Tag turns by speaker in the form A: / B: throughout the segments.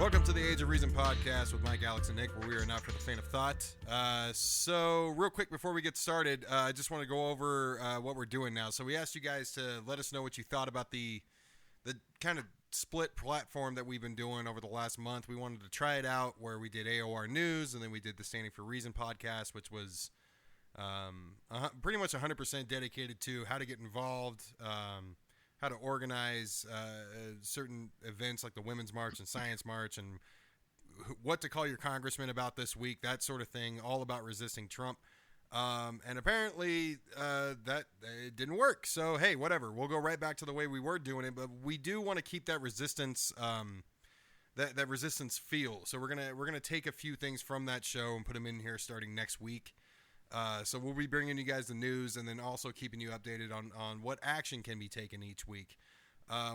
A: Welcome to the Age of Reason podcast with Mike, Alex, and Nick, where we are not for the faint of thought. So real quick before we get started, I just want to go over what we're doing now. So we asked you guys to let us know what you thought about the kind of split platform that we've been doing over the last month. We wanted to try it out where we did AOR News, and then we did the Standing for Reason podcast, which was pretty much 100% dedicated to how to get involved, how to organize certain events like the Women's March and Science March, and what to call your congressman about this week, that sort of thing, all about resisting Trump. And apparently that it didn't work. So, hey, whatever. We'll go right back to the way we were doing it, but we do want to keep that resistance that resistance feel. So we're gonna take a few things from that show and put them in here starting next week. So we'll be bringing you guys the news and then also keeping you updated on what action can be taken each week.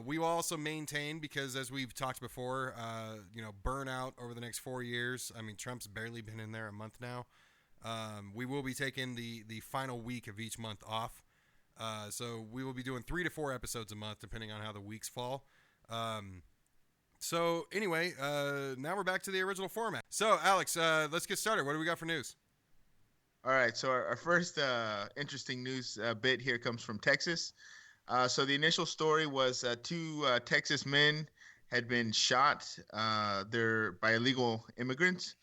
A: We will also maintain, because as we've talked before, burnout over the next 4 years. I mean, Trump's barely been in there a month now. We will be taking the final week of each month off. So we will be doing 3 to 4 episodes a month, depending on how the weeks fall. So anyway, now we're back to the original format. So Alex, let's get started. What do we got for news?
B: All right, so our first interesting news bit here comes from Texas. So the initial story was 2 Texas men had been shot by illegal immigrants.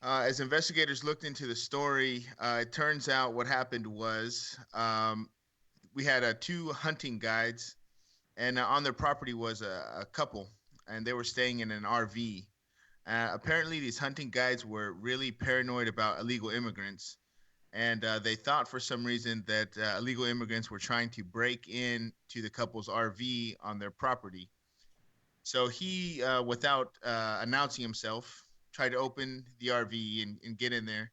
B: As investigators looked into the story, it turns out what happened was we had 2 hunting guides, and on their property was a couple, and they were staying in an RV. Apparently, these hunting guides were really paranoid about illegal immigrants, and they thought for some reason that illegal immigrants were trying to break in to the couple's RV on their property. So he, without announcing himself, tried to open the RV and get in there.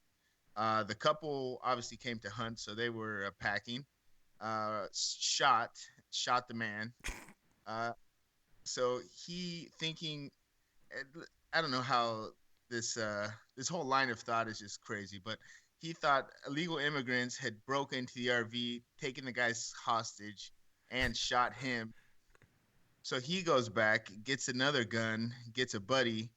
B: The couple obviously came to hunt, so they were packing. Shot the man. So he thinking, I don't know how this whole line of thought is just crazy, but he thought illegal immigrants had broken into the RV, taken the guy's hostage, and shot him. So he goes back, gets another gun, gets a buddy,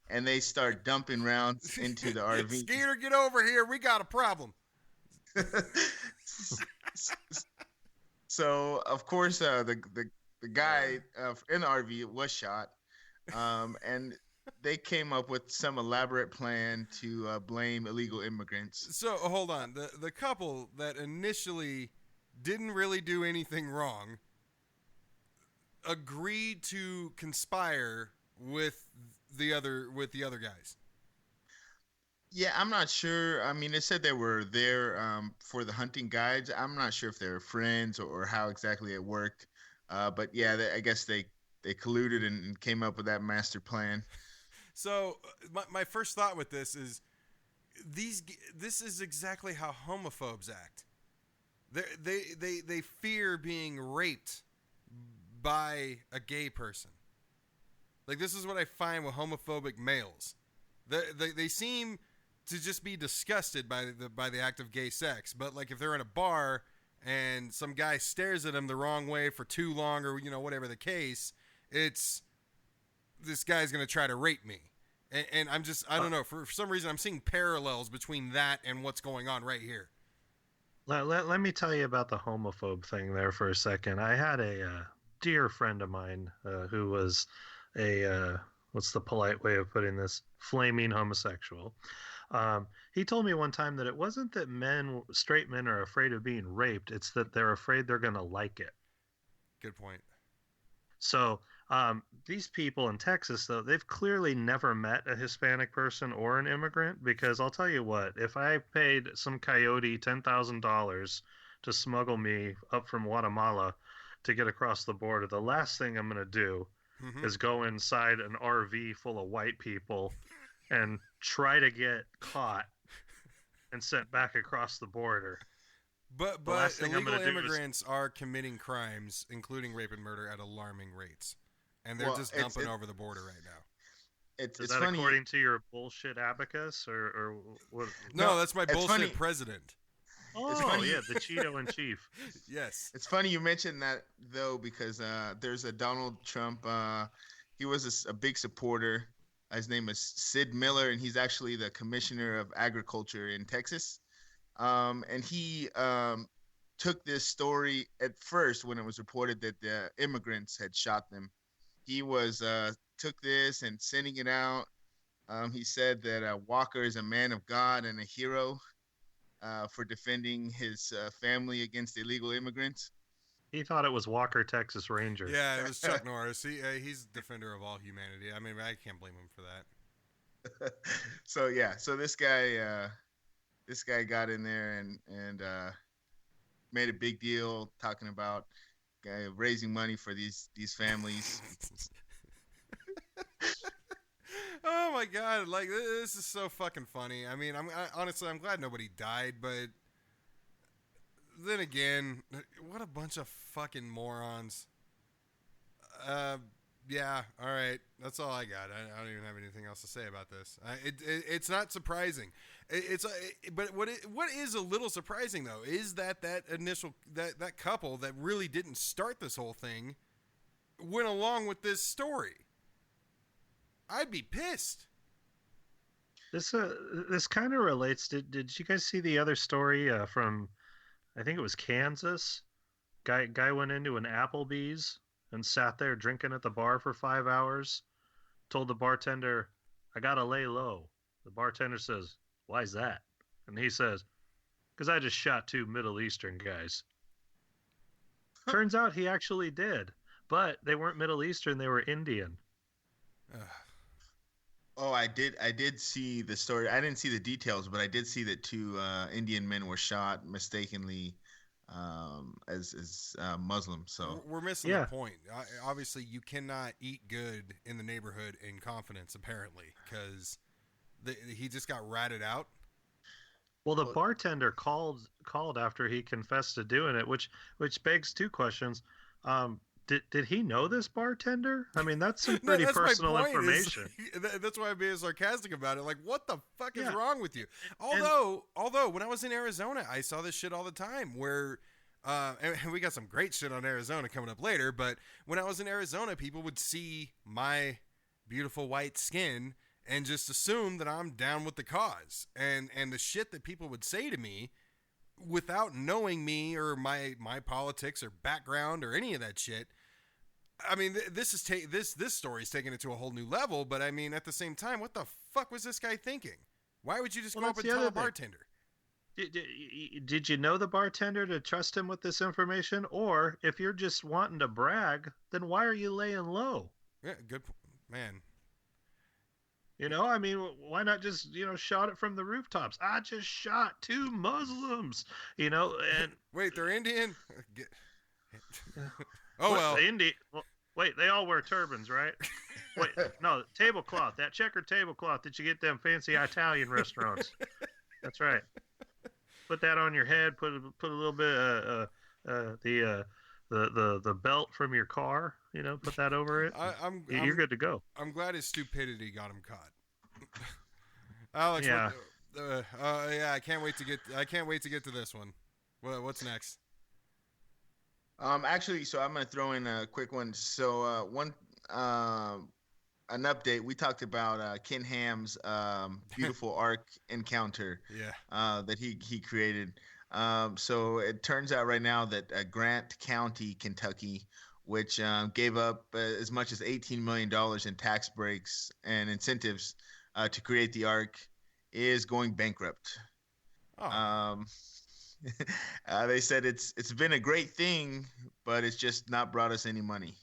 B: and they start dumping rounds into the RV.
A: Skeeter, get over here. We got a problem.
B: So, of course, the guy in the RV was shot, and they came up with some elaborate plan to blame illegal immigrants.
A: So, hold on. The couple that initially didn't really do anything wrong agreed to conspire with the other guys.
B: Yeah, I'm not sure. I mean, it said they were there for the hunting guides. I'm not sure if they were friends or how exactly it worked. But yeah, I guess they colluded and came up with that master plan.
A: So my first thought with this is this is exactly how homophobes act. They fear being raped by a gay person. Like, this is what I find with homophobic males. They seem to just be disgusted by the act of gay sex. But like, if they're in a bar and some guy stares at them the wrong way for too long, or whatever the case, it's this guy's gonna try to rape me. And I'm just, I don't know, for some reason I'm seeing parallels between that and what's going on right here.
C: Let me tell you about the homophobe thing there for a second. I had a dear friend of mine who was a what's the polite way of putting this, flaming homosexual. He told me one time that it wasn't that straight men are afraid of being raped, it's that they're afraid they're going to like it.
A: Good point.
C: So these people in Texas, though, they've clearly never met a Hispanic person or an immigrant, because I'll tell you what, if I paid some coyote $10,000 to smuggle me up from Guatemala to get across the border, the last thing I'm going to do is go inside an RV full of white people and try to get caught and sent back across the border.
A: But illegal immigrants are committing crimes, including rape and murder, at alarming rates. And they're just dumping over the border right now.
C: Is that funny, according to your bullshit abacus, or what?
A: No, that's my bullshit president.
C: Oh, yeah, the Cheeto in chief.
A: Yes.
B: It's funny you mentioned that, though, because there's a Donald Trump he was a big supporter. His name is Sid Miller, and he's actually the commissioner of agriculture in Texas. And he took this story at first when it was reported that the immigrants had shot them. He was took this and sending it out. He said that Walker is a man of God and a hero for defending his family against illegal immigrants.
C: He thought it was Walker, Texas Ranger.
A: Yeah, it was Chuck Norris. He's a defender of all humanity. I mean, I can't blame him for that.
B: So this guy got in there and made a big deal talking about raising money for these families.
A: Oh my God! Like, this is so fucking funny. I mean, honestly, I'm glad nobody died, but then again, what a bunch of fucking morons. Yeah, all right. That's all I got. I don't even have anything else to say about this. It's not surprising. But what is a little surprising though is that initial that couple that really didn't start this whole thing went along with this story. I'd be pissed.
C: This kind of relates. Did you guys see the other story from? I think it was Kansas. Guy went into an Applebee's and sat there drinking at the bar for 5 hours. Told the bartender, "I gotta lay low." The bartender says, "Why's that?" And he says, "Because I just shot 2 Middle Eastern guys." Turns out he actually did, but they weren't Middle Eastern; they were Indian.
B: Oh, I did see the story. I didn't see the details, but I did see that 2 Indian men were shot mistakenly as Muslims. So
A: we're missing the point. Obviously, you cannot eat good in the neighborhood in confidence, apparently, because he just got ratted out.
C: Well, the bartender called after he confessed to doing it, which begs 2 questions. Did he know this bartender? I mean, that's some pretty personal information.
A: That's why I'm being sarcastic about it. Like, what the fuck is wrong with you? Although when I was in Arizona, I saw this shit all the time where, and we got some great shit on Arizona coming up later, but when I was in Arizona, people would see my beautiful white skin and just assume that I'm down with the cause. And the shit that people would say to me without knowing me or my politics or background or any of that shit. I mean, this story is taking it to a whole new level, but I mean, at the same time, what the fuck was this guy thinking? Why would you just go up and tell a bartender?
C: Did you know the bartender to trust him with this information? Or if you're just wanting to brag, then why are you laying low?
A: Yeah, good man.
C: You know, I mean, why not just, shout it from the rooftops? I just shot 2 Muslims, and...
A: Wait, they're Indian?
C: Well. Wait, they all wear turbans, right? Wait, no, tablecloth, that checkered tablecloth that you get them fancy Italian restaurants. That's right. Put that on your head, put a little bit the belt from your car, put that over it. You're good to go.
A: I'm glad his stupidity got him caught. Alex,
C: yeah.
A: I can't wait to get to this one. What's next?
B: Actually, so I'm gonna throw in a quick one. So an update. We talked about Ken Ham's beautiful arc encounter. That he created. So it turns out right now that Grant County, Kentucky, which gave up as much as $18 million in tax breaks and incentives to create the arc, is going bankrupt. They said it's been a great thing, but it's just not brought us any money.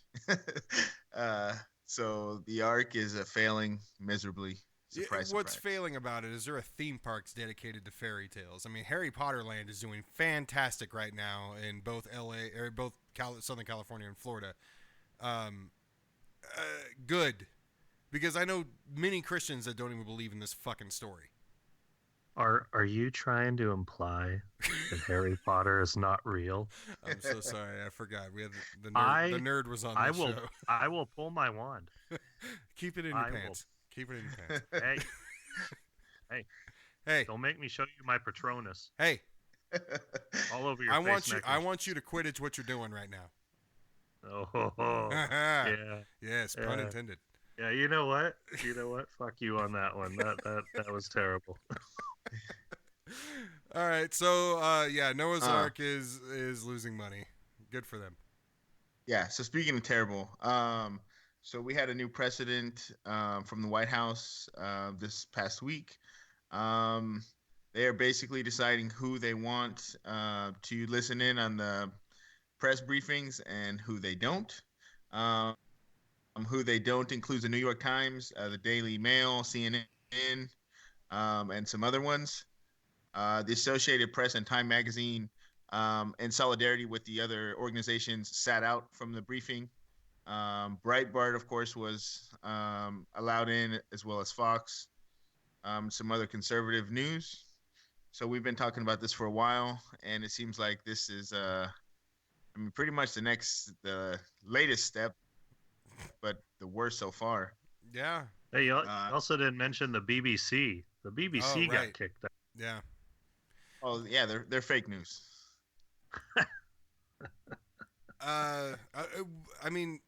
B: So the arc is failing miserably. Surprise.
A: What's failing about it is there are theme parks dedicated to fairy tales. I mean, Harry Potter Land is doing fantastic right now in both Southern California and Florida. Good, because I know many Christians that don't even believe in this fucking story.
C: Are you trying to imply that Harry Potter is not real?
A: I'm so sorry, I forgot. We had the nerd was on the show.
C: I will pull my wand.
A: Keep it in your pants. Keep it in your pants. Hey!
C: Don't make me show you my Patronus.
A: Hey!
C: All over your face.
A: I want you to Quidditch what you're doing right now.
C: Oh, yeah,
A: Yes, pun
C: yeah,
A: intended.
C: yeah. You know what? You know what? Fuck you on that one. That was terrible.
A: All right, so yeah, Noah's
B: Uh,
A: Ark is losing money. Good for them.
B: yeah. So speaking of terrible, so we had a new precedent from the White House this past week. Um, they are basically deciding who they want to listen in on the press briefings and who they don't. Um, who they don't includes the New York Times, the Daily Mail, CNN, and some other ones. The Associated Press and Time Magazine, in solidarity with the other organizations, sat out from the briefing. Breitbart, of course, was allowed in, as well as Fox, some other conservative news. So we've been talking about this for a while, and it seems like this is, I mean, pretty much the latest step, but the worst so far.
A: Yeah.
C: Hey, you
B: Uh,
C: also didn't mention the BBC. The
A: Oh,
C: BBC got
A: right.
C: kicked out.
A: Yeah.
B: oh yeah, they're fake news.
A: I mean,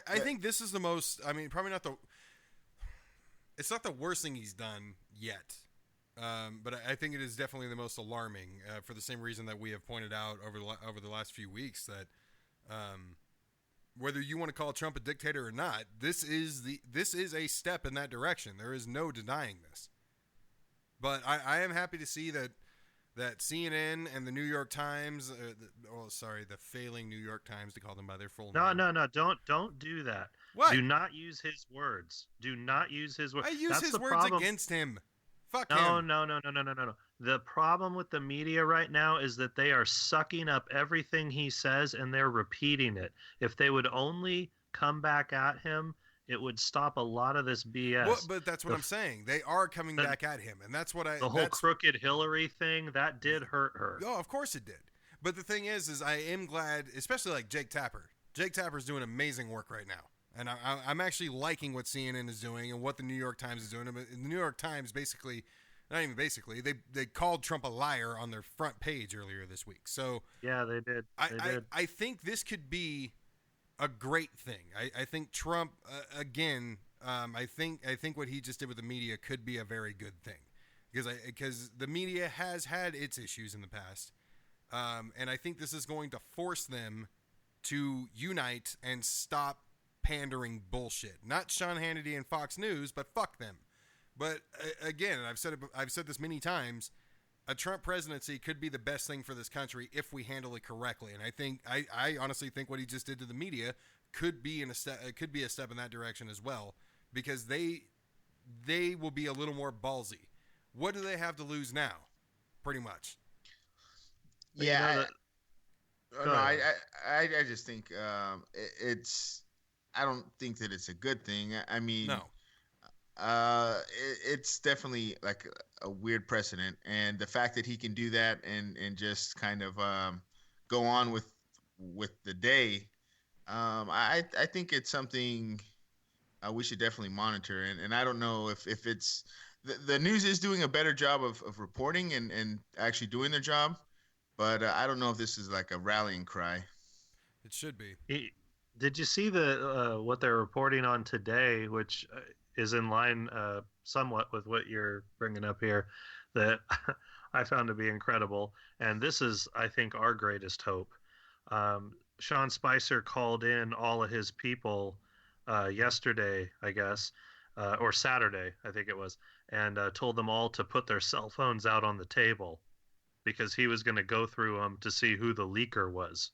A: I think this is the most. I mean, probably not the. It's not the worst thing he's done yet, but I think it is definitely the most alarming for the same reason that we have pointed out over the last few weeks that whether you want to call Trump a dictator or not, this is a step in that direction. There is no denying this. But I am happy to see that CNN and the New York Times, the failing New York Times to call them by their full
C: No,
A: name.
C: no, no! Don't do that.
A: What?
C: Do not use his words. Do not use his words.
A: I use
C: That's
A: his
C: the
A: words
C: problem.
A: against him. Fuck
C: No,
A: him.
C: no, no, no, no, no, no, no. The problem with the media right now is that they are sucking up everything he says and they're repeating it. If they would only come back at him, it would stop a lot of this BS.
A: Well, but that's what
C: The
A: I'm saying. They are coming
C: the-
A: back at him, and that's what I.
C: the whole
A: that's,
C: crooked Hillary thing, that did hurt her.
A: Oh, of course it did. But the thing is I am glad, especially like Jake Tapper. Jake Tapper's doing amazing work right now, and I'm actually liking what CNN is doing and what the New York Times is doing. But the New York Times basically, not even basically, they called Trump a liar on their front page earlier this week. So
C: Yeah, they did. They did.
A: I think this could be a great thing. I think Trump again. I think what he just did with the media could be a very good thing because the media has had its issues in the past, and I think this is going to force them to unite and stop pandering bullshit. Not Sean Hannity and Fox News, but fuck them. But again, and I've said this many times. A Trump presidency could be the best thing for this country if we handle it correctly, and I honestly think what he just did to the media could be a step in that direction as well, because they will be a little more ballsy. What do they have to lose now? Pretty much.
C: But you
B: Yeah,
C: know that- Go
B: no,
C: ahead.
B: I just think it's. I don't think that it's a good thing. I mean,
A: No.
B: it's definitely like a weird precedent, and the fact that he can do that and just kind of go on with the day, I think it's something we should definitely monitor. And I don't know if it's the news is doing a better job of reporting and actually doing their job, but I don't know if this is like a rallying cry.
A: It should be.
C: Did you see the what they're reporting on today, which is in line somewhat with what you're bringing up here, that I found to be incredible. And this is, I think, our greatest hope. Sean Spicer called in all of his people yesterday, I guess, or Saturday, I think it was, and told them all to put their cell phones out on the table because he was going to go through them to see who the leaker was.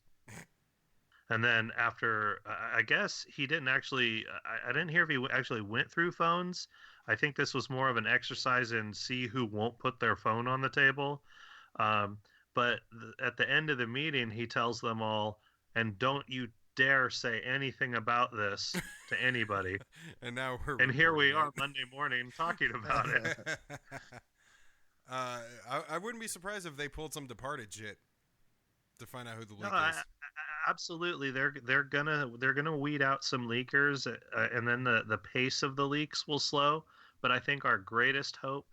C: And then after, I guess he didn't actually, I didn't hear if he actually went through phones. I think this was more of an exercise in see who won't put their phone on the table. But at the end of the meeting, he tells them all, and don't you dare say anything about this to anybody.
A: And now we're
C: And here we
A: recording
C: are Monday morning talking about it.
A: it. I wouldn't be surprised if they pulled some departed shit to find out who the leak
C: No,
A: is.
C: absolutely, they're gonna weed out some leakers, and then the pace of the leaks will slow. But I think our greatest hope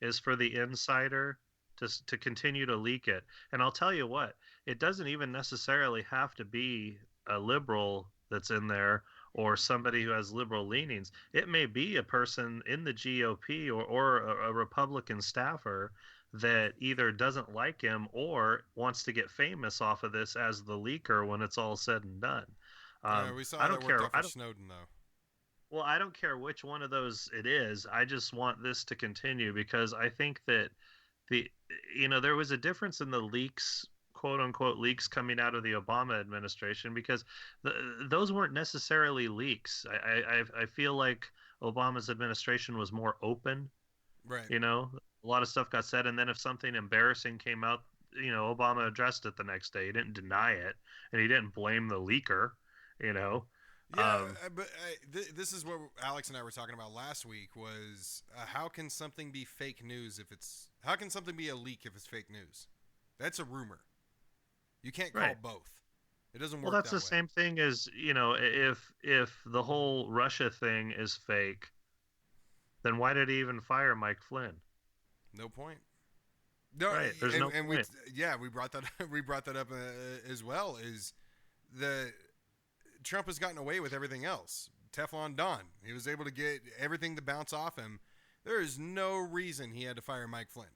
C: is for the insider to continue to leak it. And I'll tell you what, it doesn't even necessarily have to be a liberal that's in there or somebody who has liberal leanings. It may be a person in the GOP or a Republican staffer that either doesn't like him or wants to get famous off of this as the leaker when it's all said and done.
A: We saw
C: I don't
A: that
C: care.
A: worked out for Snowden, though.
C: Well, I don't care which one of those it is. I just want this to continue because I think that there was a difference in the leaks, quote unquote leaks coming out of the Obama administration because those weren't necessarily leaks. I feel like Obama's administration was more open.
A: Right.
C: A lot of stuff got said, and then if something embarrassing came out, Obama addressed it the next day. He didn't deny it, and he didn't blame the leaker.
A: Yeah, but this is what Alex and I were talking about last week was how can something be fake news how can something be a leak if it's fake news? That's a rumor. You can't call both. It doesn't work.
C: Well, that's
A: that
C: the
A: way.
C: same thing as, if the whole Russia thing is fake, then why did he even fire Mike Flynn?
A: No point. No,
C: right. There's no point.
A: We brought that up as well. Is Trump has gotten away with everything else. Teflon Don. He was able to get everything to bounce off him. There is no reason he had to fire Mike Flynn.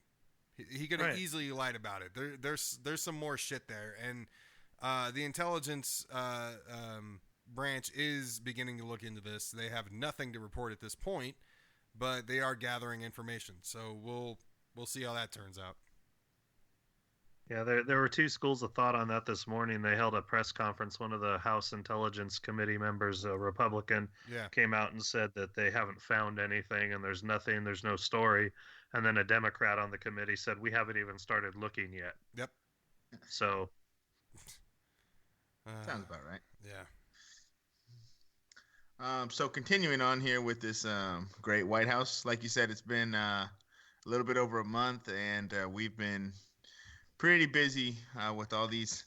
A: He could have easily lied about it. There's some more shit there, and the intelligence branch is beginning to look into this. They have nothing to report at this point, but they are gathering information. So we'll see how that turns out.
C: Yeah, there were two schools of thought on that this morning. They held a press conference. One of the House Intelligence Committee members, a Republican, came out and said that they haven't found anything and there's no story. And then a Democrat on the committee said, we haven't even started looking yet.
A: Yep.
C: So.
B: Sounds about right.
A: Yeah.
B: So continuing on here with this great White House, like you said, it's been a little bit over a month, and we've been pretty busy with all this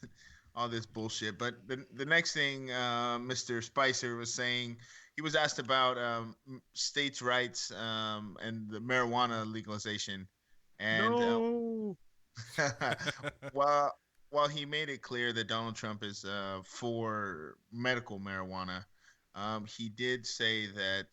B: bullshit. But the next thing Mr. Spicer was saying, he was asked about states' rights and the marijuana legalization, and while he made it clear that Donald Trump is for medical marijuana, he did say that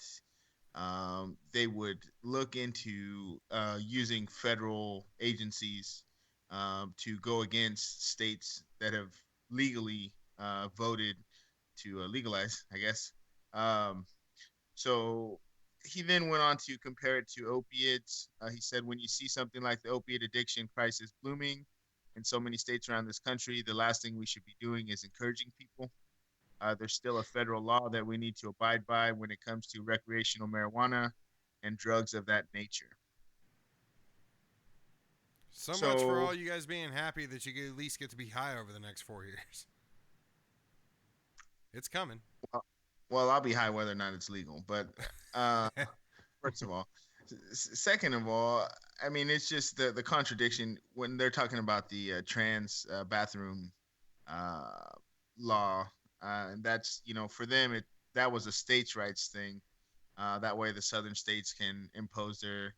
B: they would look into using federal agencies to go against states that have legally voted to legalize, I guess. So he then went on to compare it to opiates. He said, when you see something like the opiate addiction crisis blooming in so many states around this country, the last thing we should be doing is encouraging people. There's still a federal law that we need to abide by when it comes to recreational marijuana and drugs of that nature.
A: So much for all you guys being happy that you at least get to be high over the next 4 years. It's coming.
B: Well, I'll be high whether or not it's legal. But first of all. Second of all, I mean, it's just the contradiction when they're talking about the trans bathroom law. And that's, for them, that was a states' rights thing. That way the southern states can impose their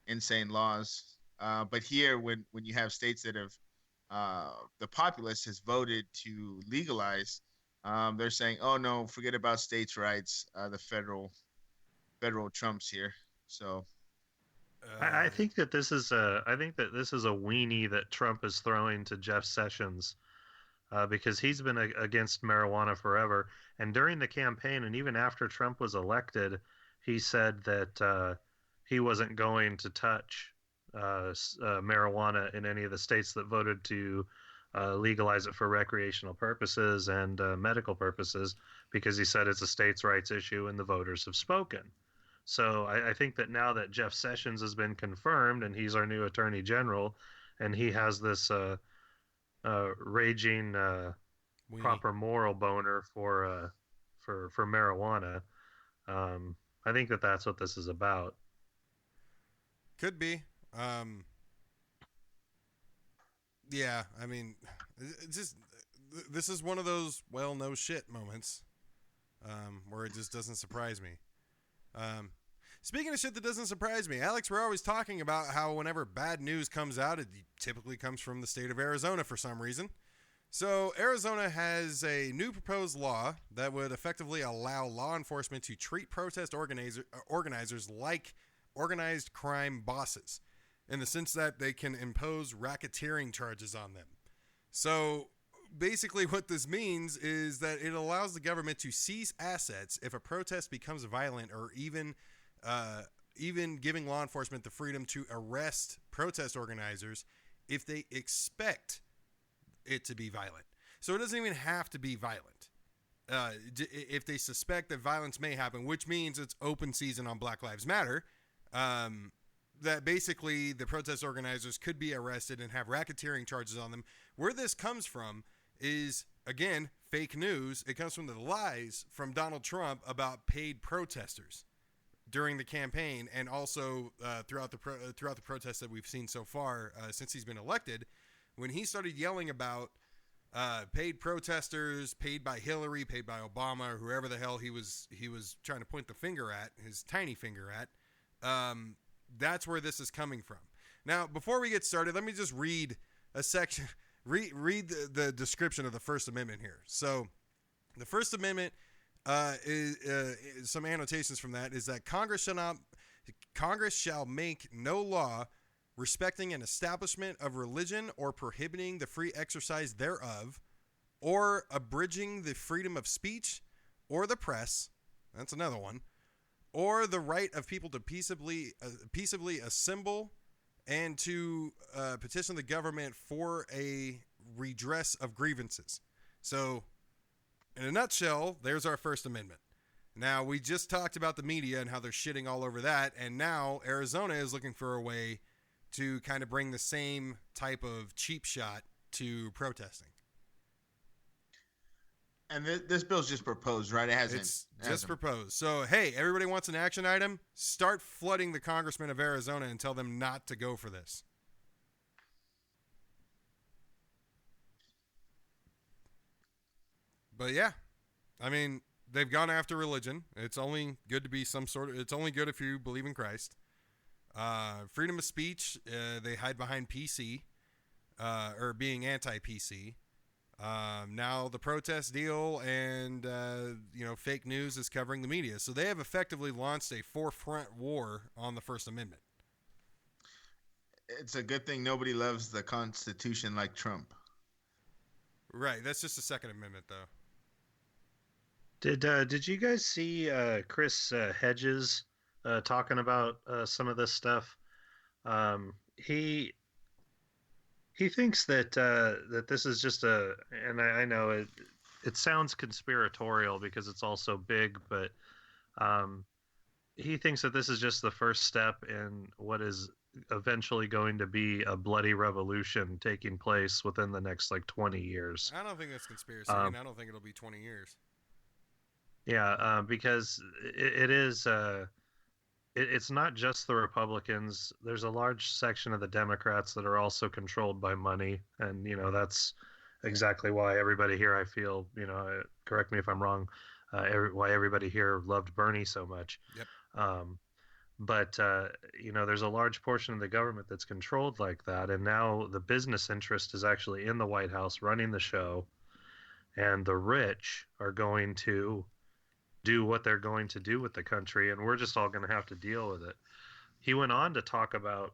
B: insane laws. But here, when you have states that have the populace has voted to legalize, they're saying, "Oh no, forget about states' rights. The federal trumps here." So,
C: I think that this is a weenie that Trump is throwing to Jeff Sessions, because he's been against marijuana forever. And during the campaign, and even after Trump was elected, he said that he wasn't going to touch marijuana in any of the states that voted to legalize it for recreational purposes and medical purposes, because he said it's a states' rights issue and the voters have spoken. So I think that now that Jeff Sessions has been confirmed and he's our new attorney general, and he has this raging proper moral boner for marijuana, I think that that's what this is about.
A: Could be. Yeah, I mean, it's just this is one of those no shit moments where it just doesn't surprise me. Speaking of shit that doesn't surprise me, Alex, we're always talking about how whenever bad news comes out, it typically comes from the state of Arizona for some reason. So, Arizona has a new proposed law that would effectively allow law enforcement to treat protest organizers like organized crime bosses, in the sense that they can impose racketeering charges on them. So, basically, what this means is that it allows the government to seize assets if a protest becomes violent, or even giving law enforcement the freedom to arrest protest organizers if they expect it to be violent. So it doesn't even have to be violent. If they suspect that violence may happen, which means it's open season on Black Lives Matter, that basically the protest organizers could be arrested and have racketeering charges on them. Where this comes from is, again, fake news. It comes from the lies from Donald Trump about paid protesters during the campaign, and also throughout the protests that we've seen so far since he's been elected. When he started yelling about paid protesters, paid by Hillary, paid by Obama, or whoever the hell he was trying to point the finger at, his tiny finger at, that's where this is coming from. Now, before we get started, let me just read a section, read the description of the First Amendment here. So, the First Amendment is some annotations from that is that Congress shall make no law respecting an establishment of religion, or prohibiting the free exercise thereof, or abridging the freedom of speech or the press. That's another one. Or the right of people to peaceably assemble and to petition the government for a redress of grievances. So, in a nutshell, there's our First Amendment. Now, we just talked about the media and how they're shitting all over that, and now Arizona is looking for a way to kind of bring the same type of cheap shot to protesting.
B: And this bill's just proposed, right?
A: It's just proposed. So, hey, everybody wants an action item? Start flooding the congressmen of Arizona and tell them not to go for this. But yeah, I mean, they've gone after religion. It's only good to be it's only good if you believe in Christ. Freedom of speech, they hide behind PC, or being anti-PC. Now the protest deal and, fake news is covering the media. So they have effectively launched a forefront war on the First Amendment.
B: It's a good thing nobody loves the Constitution like Trump.
A: Right. That's just the Second Amendment, though.
C: Did you guys see Chris Hedges talking about some of this stuff? He thinks that that this is just and I know it sounds conspiratorial because it's all so big, but he thinks that this is just the first step in what is eventually going to be a bloody revolution taking place within the next 20 years.
A: I don't think that's conspiracy. I don't think it'll be 20 years.
C: Yeah, because it is. It's not just the Republicans. There's a large section of the Democrats that are also controlled by money, and that's exactly why everybody here, I feel, correct me if I'm wrong, why everybody here loved Bernie so much.
A: Yep.
C: But there's a large portion of the government that's controlled like that, and now the business interest is actually in the White House running the show, and the rich are going to do what they're going to do with the country, and we're just all going to have to deal with it. He went on to talk about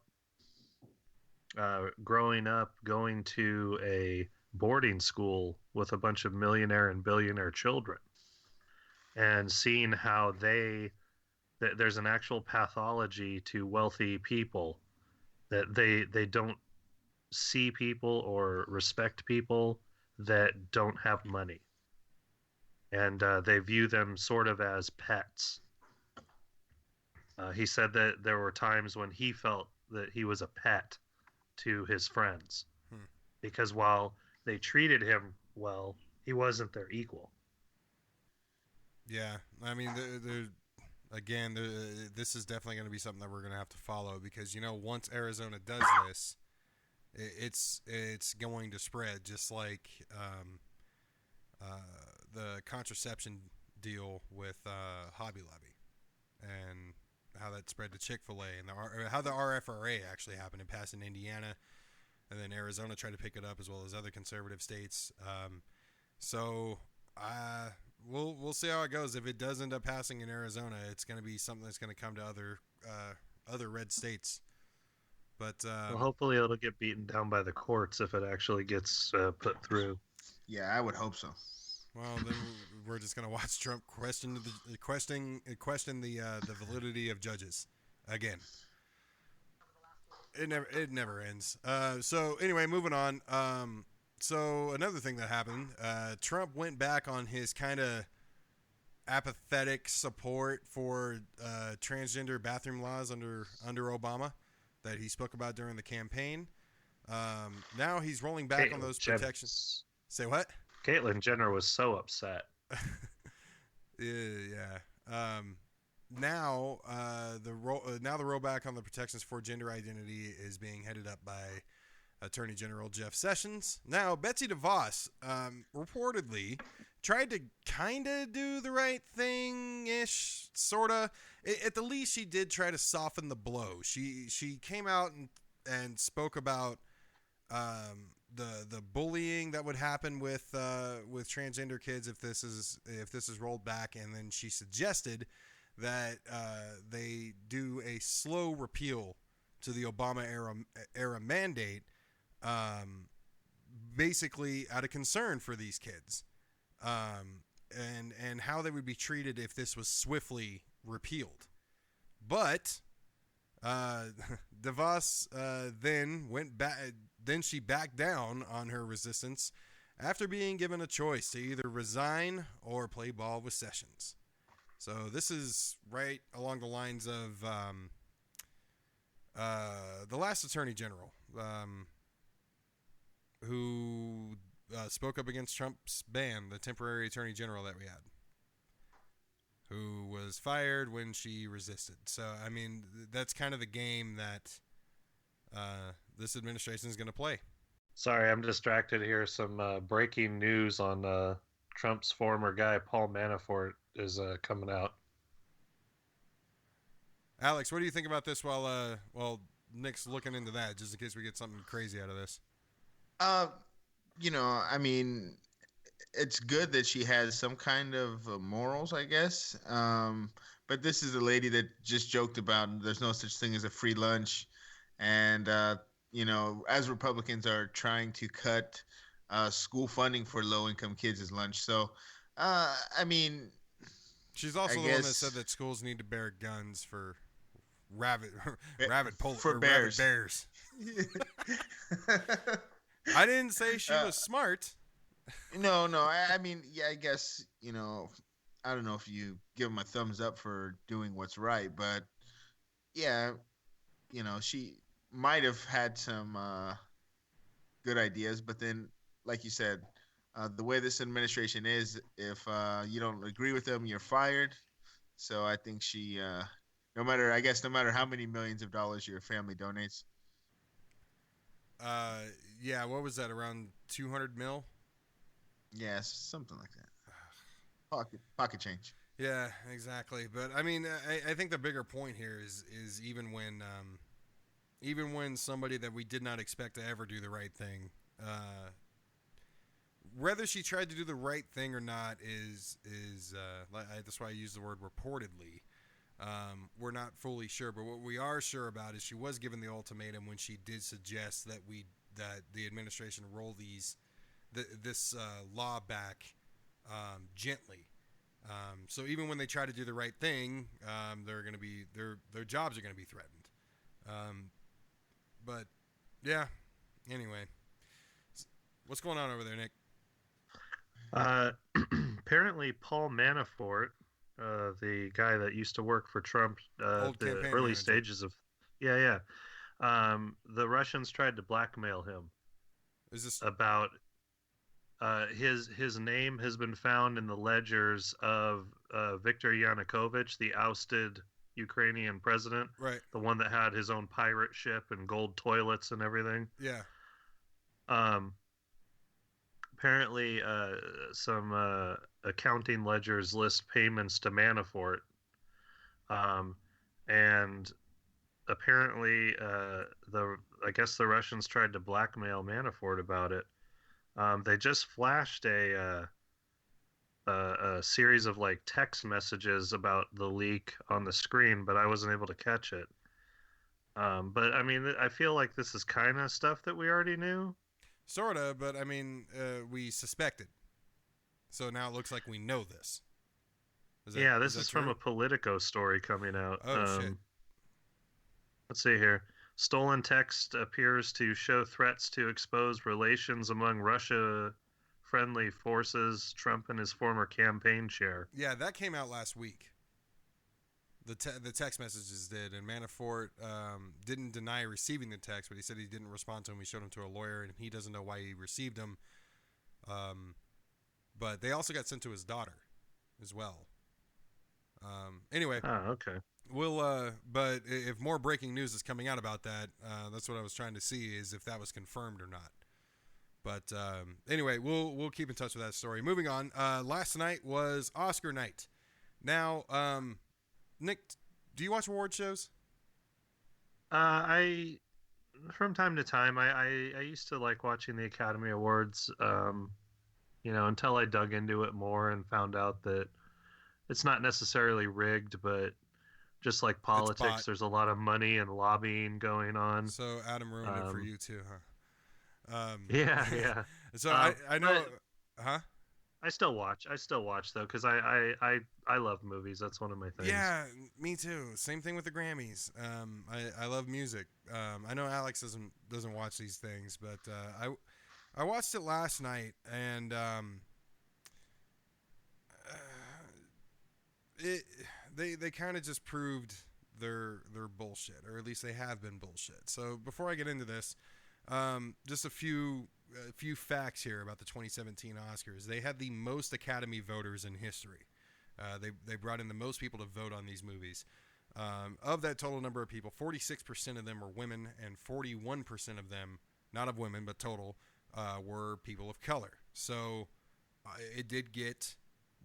C: growing up, going to a boarding school with a bunch of millionaire and billionaire children, and seeing how there's an actual pathology to wealthy people, that they don't see people or respect people that don't have money. And they view them sort of as pets. He said that there were times when he felt that he was a pet to his friends, because while they treated him well, he wasn't their equal.
A: Yeah, I mean, this is definitely going to be something that we're going to have to follow, because once Arizona does this, it's going to spread, just like the contraception deal with Hobby Lobby, and how that spread to Chick-fil-A, and how the RFRA actually happened and passed in Indiana. and then Arizona tried to pick it up as well as other conservative states. So we'll see how it goes. If it does end up passing in Arizona, it's going to be something that's going to come to other red states. But
C: well, hopefully it'll get beaten down by the courts if it actually gets put through.
B: Yeah, I would hope so.
A: Well, then we're just going to watch Trump question the validity of judges again. It never ends. So anyway, moving on. So another thing that happened, Trump went back on his kind of apathetic support for transgender bathroom laws under Obama that he spoke about during the campaign. Now he's rolling back on those protections. Say what?
C: Caitlyn Jenner was so upset.
A: Yeah. Now the rollback on the protections for gender identity is being headed up by Attorney General Jeff Sessions. Now, Betsy DeVos reportedly tried to kind of do the right thing-ish, sort of. At the least, she did try to soften the blow. She came out and spoke about the bullying that would happen with transgender kids if this is rolled back, and then she suggested that they do a slow repeal to the Obama era mandate, basically out of concern for these kids, and how they would be treated if this was swiftly repealed. But DeVos then went back. Then she backed down on her resistance after being given a choice to either resign or play ball with Sessions. So this is right along the lines of the last Attorney General who spoke up against Trump's ban, the temporary Attorney General that we had, who was fired when she resisted. So, I mean, that's kind of the game that this administration is going to play.
C: Sorry, I'm distracted here. Some breaking news on Trump's former guy, Paul Manafort, is coming out.
A: Alex, what do you think about this while Nick's looking into that, just in case we get something crazy out of this?
B: I mean, it's good that she has some kind of morals, I guess. But this is a lady that just joked about there's no such thing as a free lunch. And, as Republicans are trying to cut school funding for low-income kids as lunch. So, I mean...
A: She's also the one that said that schools need to bear guns for rabid bears. I didn't say she was smart.
B: No. I mean, yeah, I guess, I don't know if you give them a thumbs up for doing what's right, but yeah, she might have had some good ideas, but then, like you said, the way this administration is, if you don't agree with them, you're fired. So I think she, no matter how many millions of dollars your family donates.
A: Yeah, what was that? Around 200 mil?
B: Yeah, something like that. Pocket change.
A: Yeah, exactly. But I mean, I think the bigger point here is even when somebody that we did not expect to ever do the right thing, whether she tried to do the right thing or not is that's why I use the word reportedly. We're not fully sure, but what we are sure about is she was given the ultimatum when she did suggest that the administration roll this law back gently. So even when they try to do the right thing, they're going to be their jobs are going to be threatened. But yeah. Anyway, what's going on over there, Nick?
C: Apparently, Paul Manafort, the guy that used to work for Trump, the early
A: manager.
C: stages of, the Russians tried to blackmail him.
A: Is this
C: about his name has been found in the ledgers of Viktor Yanukovych, the ousted Ukrainian president,
A: right?
C: The one that had his own pirate ship and gold toilets and everything.
A: Yeah.
C: Apparently, some accounting ledgers list payments to Manafort, and apparently I guess the Russians tried to blackmail Manafort about it. They just flashed a series of like text messages about the leak on the screen, but I wasn't able to catch it. But I mean, I feel like this is kind of stuff that we already knew.
A: Sorta, but I mean, we suspected. So now it looks like we know this.
C: This is from a Politico story coming out.
A: Oh, shit.
C: Let's see here. Stolen text appears to show threats to expose relations among Russia-friendly forces, Trump and his former campaign chair.
A: Yeah, that came out last week. The text messages did, and Manafort didn't deny receiving the text, but he said he didn't respond to him. He showed them to a lawyer, and he doesn't know why he received them. But they also got sent to his daughter as well. Anyway.
C: Oh, okay.
A: But if more breaking news is coming out about that, that's what I was trying to see, is if that was confirmed or not. But anyway, we'll keep in touch with that story. Moving on. Last night was Oscar night. Now, Nick, do you watch award shows?
C: I from time to time, I used to like watching the Academy Awards. Until I dug into it more and found out that it's not necessarily rigged, but just like politics, there's a lot of money and lobbying going on.
A: So Adam ruined it for you too, huh?
C: Yeah.
A: So I know, huh?
C: I still watch though, because I love movies. That's one of my things.
A: Yeah, me too. Same thing with the Grammys. I love music. I know Alex doesn't watch these things, but I watched it last night, and they kind of just proved their bullshit, or at least they have been bullshit. So before I get into this, just a few facts here about the 2017 Oscars. They had the most Academy voters in history. They brought in the most people to vote on these movies. Of that total number of people, 46% of them were women, and 41% of them, not of women, but total, were people of color. So it did get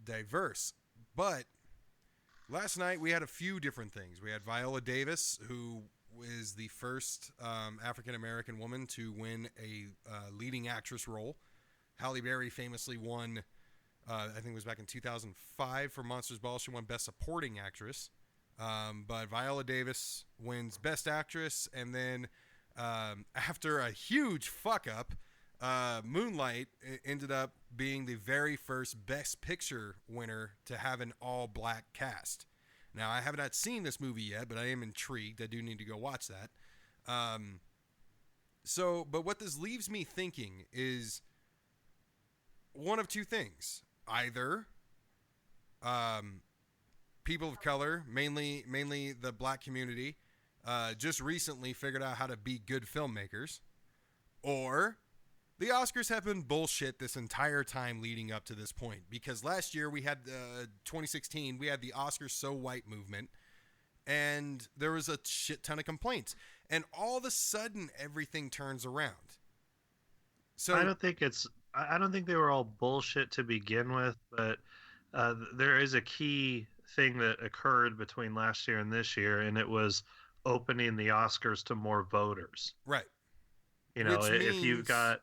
A: diverse. But last night we had a few different things. We had Viola Davis, who is the first African-American woman to win a leading actress role. Halle Berry famously won, I think it was back in 2005 for Monsters Ball. She won Best Supporting Actress. But Viola Davis wins Best Actress, and then after a huge fuck-up, Moonlight ended up being the very first Best Picture winner to have an all-black cast. Now, I have not seen this movie yet, but I am intrigued. I do need to go watch that. But what this leaves me thinking is one of two things. Either people of color, mainly the black community, just recently figured out how to be good filmmakers, or the Oscars have been bullshit this entire time leading up to this point. Because last year we had 2016, we had the Oscars So White movement, and there was a shit ton of complaints. And all of a sudden, everything turns around. So
C: I don't think they were all bullshit to begin with, but there is a key thing that occurred between last year and this year, and it was opening the Oscars to more voters.
A: Right.
C: If you've got...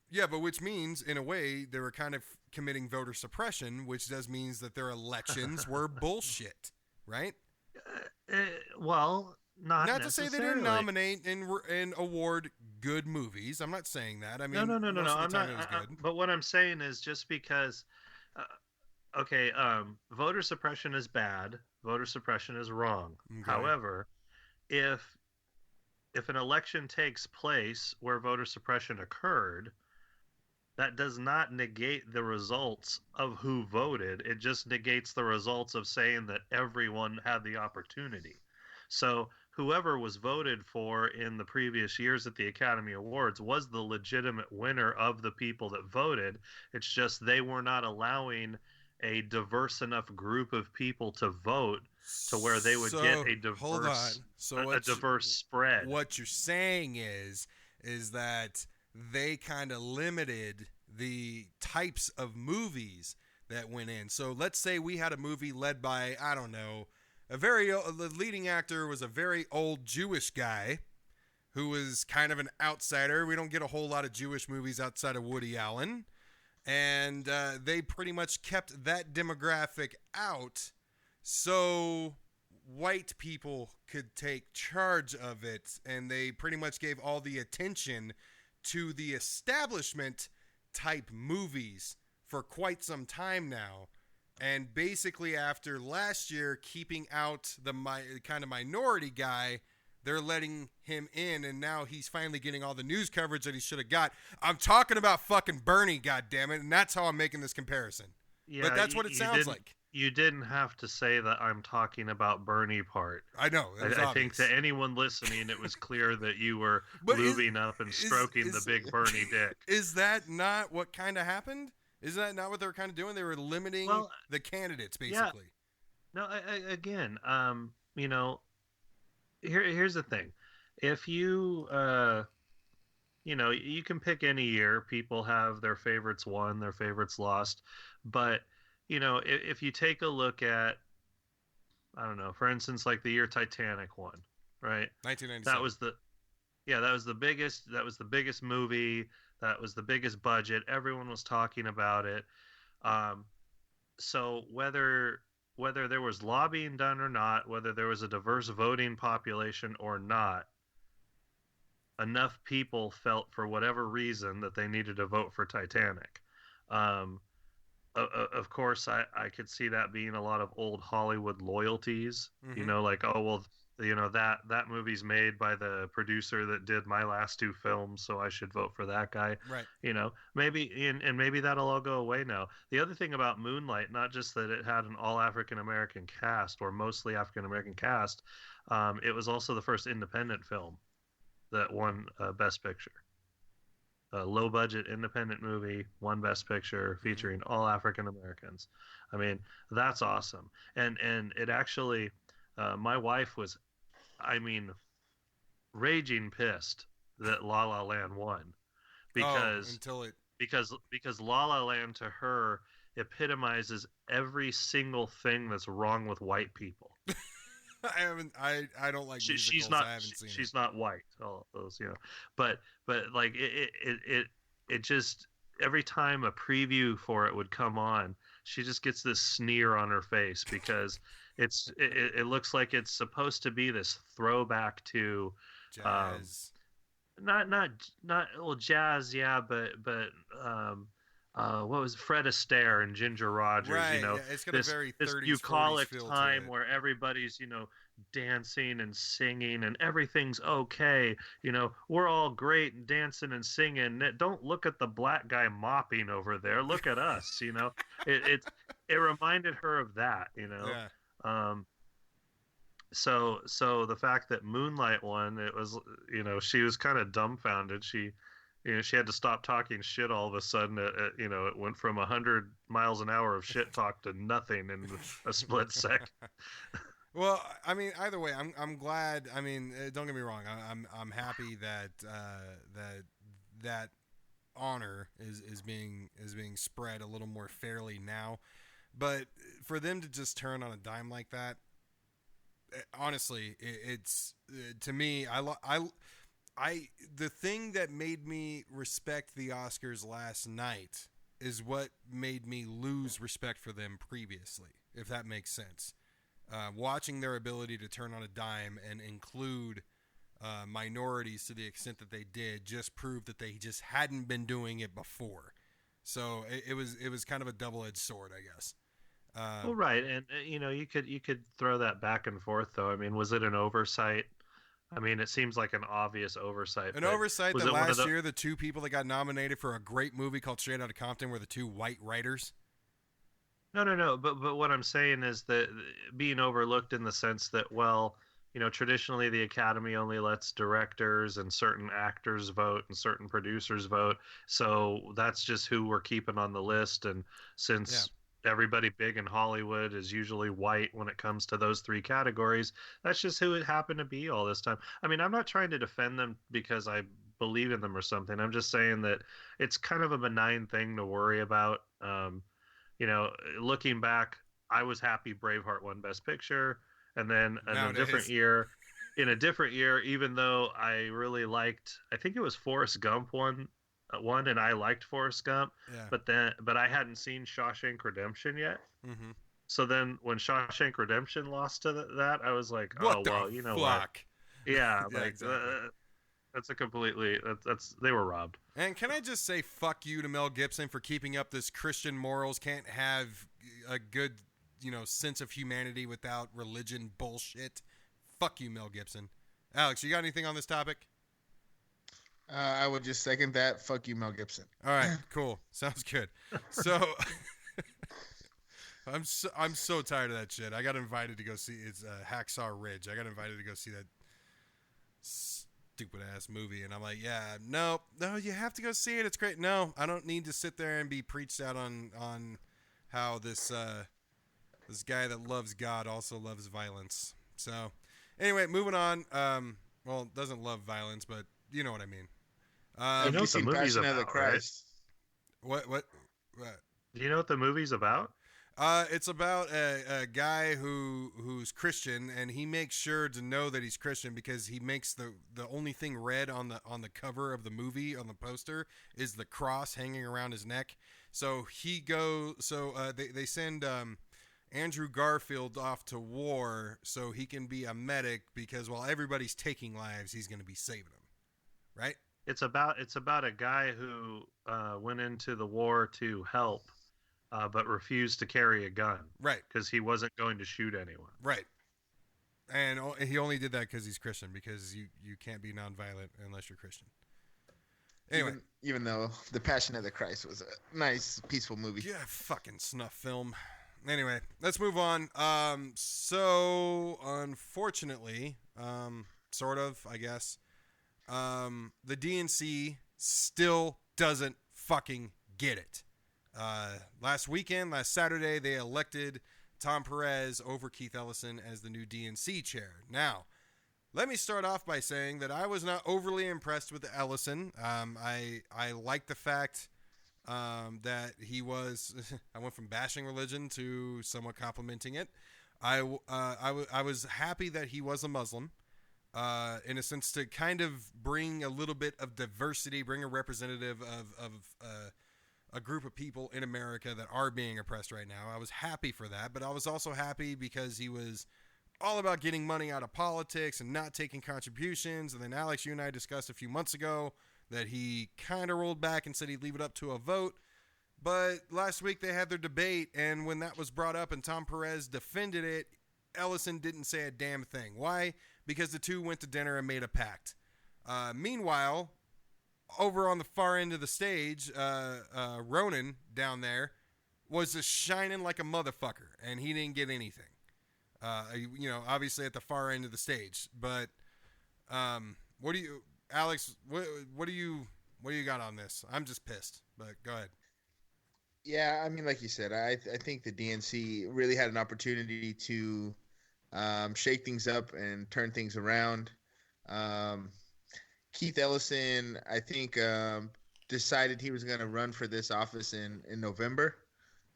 A: Yeah, but which means, in a way, they were kind of committing voter suppression, which does means that their elections were bullshit, right?
C: Well, not
A: to say they didn't nominate and award good movies. I'm not saying that. I mean,
C: no.
A: I'm not.
C: But what I'm saying is just because, voter suppression is bad. Voter suppression is wrong. Okay. However, if an election takes place where voter suppression occurred, that does not negate the results of who voted. It just negates the results of saying that everyone had the opportunity. So whoever was voted for in the previous years at the Academy Awards was the legitimate winner of the people that voted. It's just they were not allowing a diverse enough group of people to vote to where they would get a diverse, diverse spread.
A: What you're saying is that they kind of limited the types of movies that went in. So let's say we had a movie led by, I don't know, the leading actor was a very old Jewish guy who was kind of an outsider. We don't get a whole lot of Jewish movies outside of Woody Allen. And they pretty much kept that demographic out so white people could take charge of it. And they pretty much gave all the attention to the establishment type movies for quite some time now. And basically after last year keeping out the kind of minority guy, they're letting him in, and now he's finally getting all the news coverage that he should have got. I'm talking about fucking Bernie, goddammit, and that's how I'm making this comparison. Yeah, but that's what it sounds like.
C: You didn't have to say that I'm talking about Bernie part.
A: I know.
C: I think to anyone listening, it was clear that you were lubing up and stroking the big Bernie dick.
A: Is that not what kind of happened? Isn't that not what they were kind of doing? They were limiting the candidates, basically.
C: Yeah. No, again, you know, here's the thing. If you, you know, you can pick any year. People have their favorites won, their favorites lost. But, you know, if you take a look at, I don't know, for instance, like the year Titanic won, right?
A: 1997.
C: That was the biggest movie. That was the biggest budget. Everyone was talking about it. So whether there was lobbying done or not, whether there was a diverse voting population or not, enough people felt for whatever reason that they needed to vote for Titanic. Of course, I could see that being a lot of old Hollywood loyalties. Mm-hmm. You know, like, oh, well, you know, that movie's made by the producer that did my last two films, so I should vote for that guy.
A: Right.
C: You know, maybe and maybe that'll all go away now. The other thing about Moonlight, not just that it had an all African American cast or mostly African American cast, it was also the first independent film that won Best Picture. A low budget independent movie, won Best Picture, featuring all African Americans. I mean, that's awesome. And it actually, my wife was, I mean, raging pissed that La La Land won, because because La La Land to her epitomizes every single thing that's wrong with white people.
A: I don't like musicals.
C: She's not.
A: I haven't seen
C: she's not white. All those, you know. But like it just, every time a preview for it would come on, she just gets this sneer on her face because it looks like it's supposed to be this throwback to
A: jazz.
C: Not well, jazz, yeah, but what was Fred Astaire and Ginger Rogers?
A: Right,
C: you know,
A: yeah, it's got a very 30s,
C: this bucolic
A: 40s feel
C: time where everybody's, you know, dancing and singing and everything's okay. You know, we're all great and dancing and singing. Don't look at the black guy mopping over there. Look at us. You know, it reminded her of that. You know,
A: yeah.
C: So the fact that Moonlight won, it was, you know, she was kind of dumbfounded. She had to stop talking shit all of a sudden. You know, it went from 100 miles an hour of shit talk to nothing in a split second.
A: Well, I mean, either way, I'm glad. I mean, don't get me wrong. I'm happy that that honor is being spread a little more fairly now. But for them to just turn on a dime like that, honestly, it's to me. The thing that made me respect the Oscars last night is what made me lose respect for them previously, if that makes sense. Watching their ability to turn on a dime and include minorities to the extent that they did just proved that they just hadn't been doing it before. So it was kind of a double-edged sword, I guess.
C: Well, right, and you know, you could throw that back and forth, though. I mean, was it an oversight? I mean, it seems like an obvious oversight.
A: An oversight that last year the two people that got nominated for a great movie called Straight Outta Compton were the two white writers.
C: No. But what I'm saying is that being overlooked in the sense that, well, you know, traditionally the Academy only lets directors and certain actors vote and certain producers vote. So that's just who we're keeping on the list. And since everybody big in Hollywood is usually white when it comes to those three categories, that's just who it happened to be all this time. I mean, I'm not trying to defend them because I believe in them or something. I'm just saying that it's kind of a benign thing to worry about. You know, looking back, I was happy Braveheart won Best Picture, and then in a different year, in a different year, even though I really liked, I think it was Forrest Gump one, and I liked Forrest Gump,
A: Yeah.
C: but I hadn't seen Shawshank Redemption yet.
A: Mm-hmm.
C: So then when Shawshank Redemption lost to that, I was like,
A: What
C: oh
A: the
C: well, you know what?
A: fuck?
C: Yeah,
A: Yeah,
C: like
A: exactly.
C: that's a completely that's they were robbed.
A: And can I just say fuck you to Mel Gibson for keeping up this Christian morals? Can't have a good, sense of humanity without religion bullshit. Fuck you, Mel Gibson. Alex, you got anything on this topic?
B: I would just second that. Fuck you, Mel Gibson.
A: All right, cool. Sounds good. So I'm so tired of that shit. I got invited to go see it's Hacksaw Ridge. I got invited to go see that stupid ass movie, and I'm like, yeah, no, you have to go see it. It's great. No, I don't need to sit there and be preached out on how this guy that loves God also loves violence. So anyway, moving on. Well, doesn't love violence, but you know what I mean.
C: You know
B: You
C: what the
B: seen
C: movie's
B: Passion of the
C: about, right?
B: Christ?
A: What?
C: Do you know what the movie's about?
A: It's about a guy who's Christian, and he makes sure to know that he's Christian because he makes the only thing red on the cover of the movie on the poster is the cross hanging around his neck. So they send Andrew Garfield off to war so he can be a medic because while everybody's taking lives, he's going to be saving them, right?
C: It's about a guy who went into the war to help, but refused to carry a gun.
A: Right.
C: Because he wasn't going to shoot anyone.
A: Right. And he only did that because he's Christian, because you can't be nonviolent unless you're Christian. Anyway.
B: Even though The Passion of the Christ was a nice, peaceful movie.
A: Yeah, fucking snuff film. Anyway, let's move on. So, unfortunately, sort of, I guess, the DNC still doesn't fucking get it. Last Saturday, they elected Tom Perez over Keith Ellison as the new DNC chair. Now, let me start off by saying that I was not overly impressed with Ellison. I like the fact that he was. I went from bashing religion to somewhat complimenting it. I was happy that he was a Muslim. In a sense, to kind of bring a little bit of diversity, bring a representative of a group of people in America that are being oppressed right now. I was happy for that, but I was also happy because he was all about getting money out of politics and not taking contributions. And then Alex, you and I discussed a few months ago that he kind of rolled back and said he'd leave it up to a vote. But last week they had their debate, and when that was brought up and Tom Perez defended it, Ellison didn't say a damn thing. Why? Because the two went to dinner and made a pact. Meanwhile, over on the far end of the stage, Ronan down there was just shining like a motherfucker, and he didn't get anything. Obviously at the far end of the stage. But what do you, Alex? What do you got on this? I'm just pissed. But go ahead.
B: Yeah, I mean, like you said, I think the DNC really had an opportunity to shake things up and turn things around. Keith Ellison, I think, decided he was going to run for this office in November.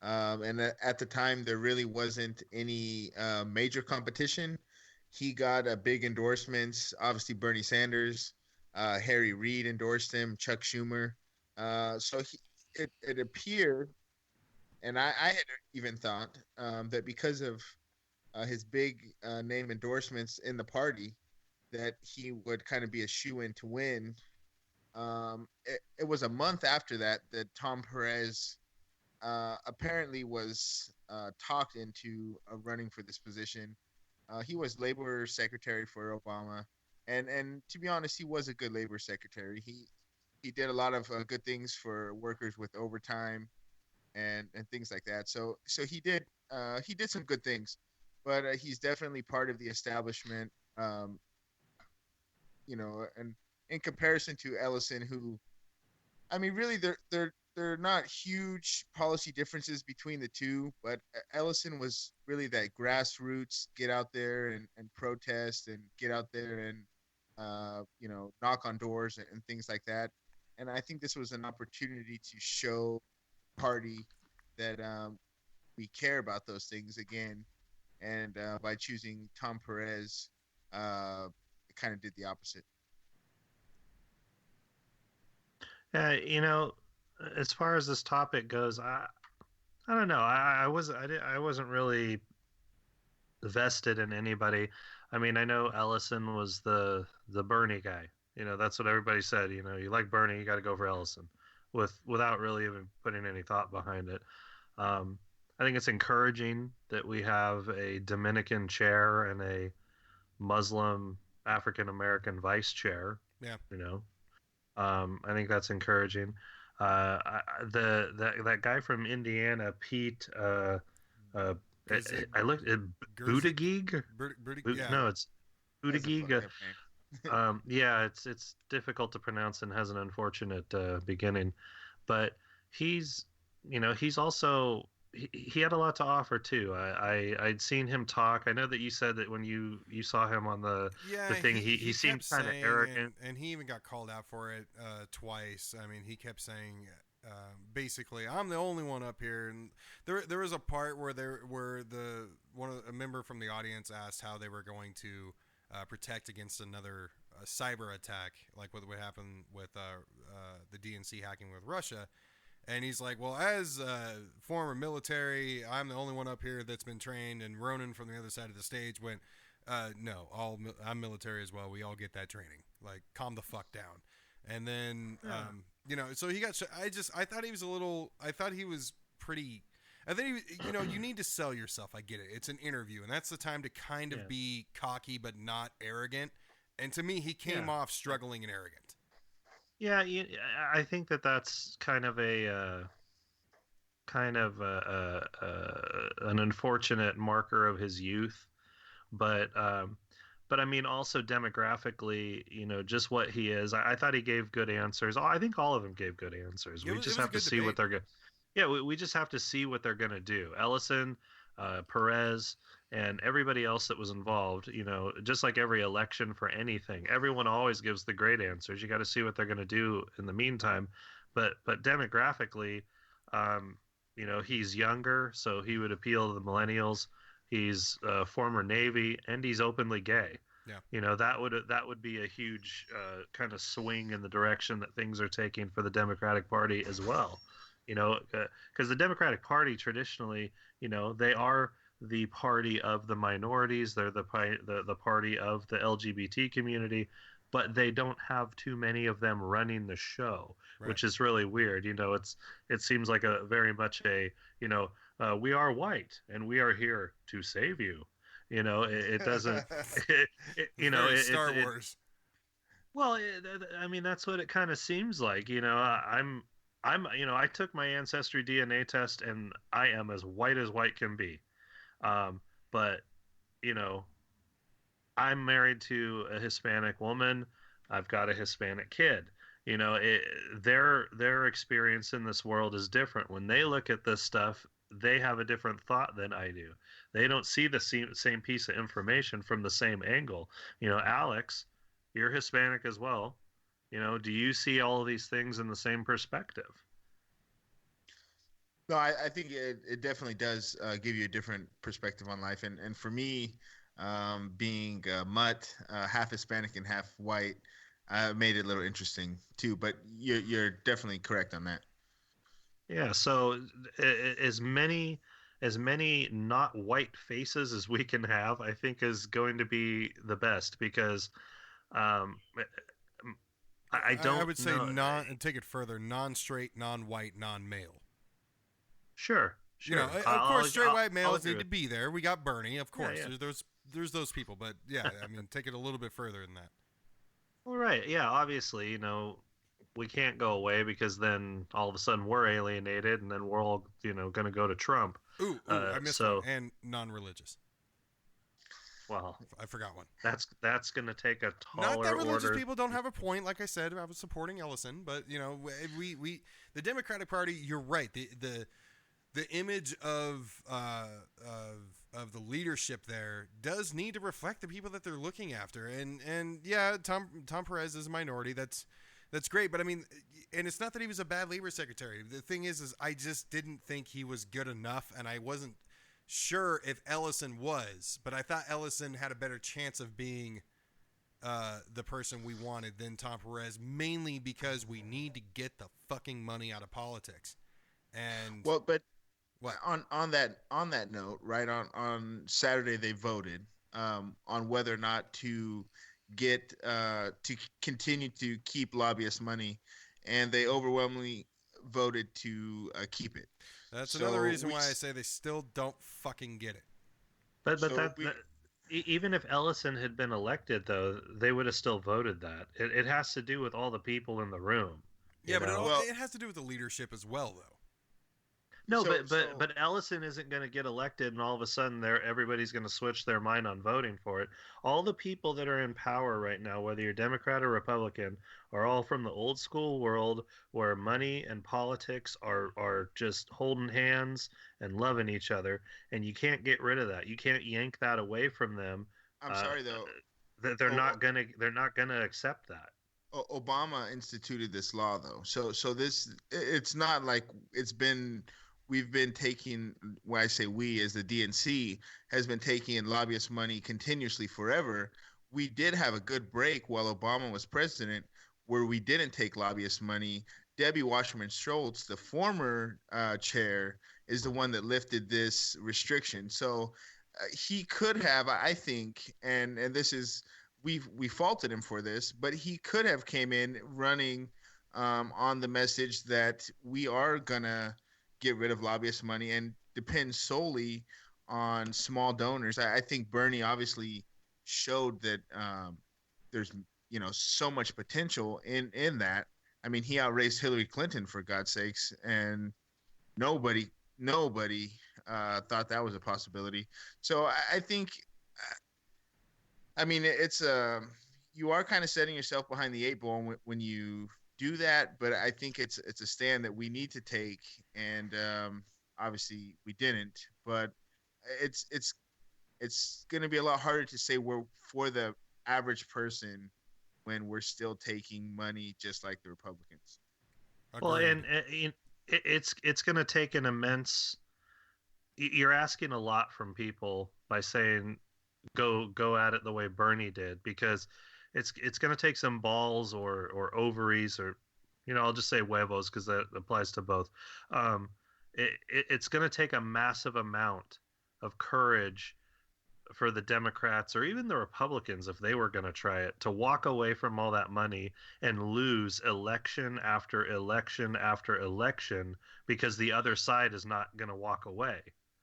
B: And at the time, there really wasn't any major competition. He got big endorsements. Obviously, Bernie Sanders, Harry Reid endorsed him, Chuck Schumer. So it appeared, and I had even thought that because of his big name endorsements in the party, that he would kind of be a shoo-in to win. It was a month after that Tom Perez apparently was talked into running for this position. He was labor secretary for Obama, and to be honest, he was a good labor secretary. He did a lot of good things for workers with overtime and things like that. So he did some good things, but he's definitely part of the establishment. And in comparison to Ellison, who, I mean, really, they're not huge policy differences between the two, but Ellison was really that grassroots, get out there and protest and get out there and, knock on doors and things like that. And I think this was an opportunity to show the party that we care about those things again. And by choosing Tom Perez, kind of did the opposite.
C: You know, as far as this topic goes, I don't know. I wasn't really vested in anybody. I mean, I know Ellison was the Bernie guy. You know, that's what everybody said. You know, you like Bernie, you got to go for Ellison, without really even putting any thought behind it. I think it's encouraging that we have a Dominican chair and a Muslim African American vice chair.
A: Yeah.
C: You know, I think that's encouraging. That guy from Indiana, Pete. I looked at Buttigieg.
A: Yeah.
C: No, it's Buttigieg.
B: Name.
C: Yeah, it's difficult to pronounce and has an unfortunate beginning, but he's also he had a lot to offer too. I'd seen him talk. I know that you said that when you saw him on the thing, he seemed kind of arrogant,
A: and he even got called out for it twice. I mean, he kept saying basically, I'm the only one up here, and there was a part where a member from the audience asked how they were going to protect against another cyber attack, like what would happen with the DNC hacking with Russia. And he's like, well, as former military, I'm the only one up here that's been trained. And Ronan from the other side of the stage went, no, I'm military as well. We all get that training. Like, calm the fuck down. And then, so he got, I thought he was pretty, I think you need to sell yourself. I get it. It's an interview, and that's the time to kind of be cocky, but not arrogant. And to me, he came off struggling and arrogant.
C: Yeah, I think that's kind of an unfortunate marker of his youth, but I mean also demographically, just what he is. I thought he gave good answers. I think all of them gave good answers. We just have to see what they're going. Yeah, we just have to see what they're going to do. Ellison, Perez, and everybody else that was involved, just like every election for anything, everyone always gives the great answers. You got to see what they're going to do in the meantime. But demographically, he's younger, so he would appeal to the millennials. He's former Navy, and he's openly gay. Yeah. That would be a huge kind of swing in the direction that things are taking for the Democratic Party as well. Because the Democratic Party traditionally, they are the party of the minorities. They're the party of the LGBT community, but they don't have too many of them running the show, right. Which is really weird. It seems like a very much a, we are white and we are here to save you. It doesn't,
A: Star Wars.
C: Well, I mean, that's what it kind of seems like. I took my ancestry DNA test and I am as white can be. But I'm married to a Hispanic woman. I've got a Hispanic kid. Their experience in this world is different. When they look at this stuff, they have a different thought than I do. They don't see the same piece of information from the same angle. Alex, you're Hispanic as well. Do you see all of these things in the same perspective?
B: No, I think it definitely does give you a different perspective on life. And for me, being mutt, half Hispanic and half white, made it a little interesting too. But you're definitely correct on that.
C: Yeah. So as many not white faces as we can have, I think is going to be the best because I would
A: say take it further, non-straight, non-white, non-male.
C: Sure.
A: Of course, straight white males need to be there. We got Bernie, of course. Yeah. There's those people, but yeah, I mean, take it a little bit further than that.
C: Well, right. Yeah, obviously, we can't go away because then all of a sudden we're alienated, and then we're all, going to go to Trump.
A: Ooh, I missed one. And non-religious.
C: Well,
A: I forgot one.
C: That's going to take a taller
A: Not that religious
C: order.
A: People don't have a point. Like I said, I was supporting Ellison, but we the Democratic Party. You're right. The image of the leadership there does need to reflect the people that they're looking after, and yeah, Tom Perez is a minority. That's great, but I mean, and it's not that he was a bad labor secretary. The thing is I just didn't think he was good enough, and I wasn't sure if Ellison was, but I thought Ellison had a better chance of being the person we wanted than Tom Perez, mainly because we need to get the fucking money out of politics. And
B: Well, but
A: what?
B: on that note, right, on Saturday they voted on whether or not to get to continue to keep lobbyist money, and they overwhelmingly voted to keep it.
A: That's
B: So
A: another reason
B: we
A: why I
B: s-
A: say they still don't fucking get it.
C: But
B: so
C: that,
B: we
C: that even if Ellison had been elected, though, they would have still voted that. It has to do with all the people in the room.
A: Yeah,
C: You
A: but
C: know,
B: well
A: it has to do with the leadership as well, though.
C: no,
B: so
C: but Ellison isn't going to get elected, and all of a sudden, everybody's going to switch their mind on voting for it. All the people that are in power right now, whether you're Democrat or Republican, are all from the old school world where money and politics are just holding hands and loving each other, and you can't get rid of that. You can't yank that away from them.
B: I'm
C: Uh,
B: sorry though.
C: they're
B: O-
C: not gonna accept that.
B: Obama instituted this law though, so this it's not like it's been we've been taking, when I say we as the DNC has been taking lobbyist money continuously forever. We did have a good break while Obama was president where we didn't take lobbyist money. Debbie Wasserman Schultz, the former chair, is the one that lifted this restriction. So he could have, I think, and this is we faulted him for this, but he could have came in running on the message that we are gonna get rid of lobbyist money and depend solely on small donors. I think Bernie obviously showed that there's so much potential in that. I mean, he outraised Hillary Clinton for God's sakes, and nobody thought that was a possibility. So I think, I mean, it's you are kind of setting yourself behind the eight ball when you do that, but I think it's a stand that we need to take, and obviously we didn't. But it's going to be a lot harder to say we're for the average person when we're still taking money just like the Republicans.
C: Well,
A: Agreed.
C: and it's going to take an immense. You're asking a lot from people by saying go at it the way Bernie did, because it's going to take some balls or ovaries, or I'll just say huevos because that applies to both. It's going to take a massive amount of courage for the Democrats or even the Republicans, if they were going to try it, to walk away from all that money and lose election after election after election because the other side is not going to walk away.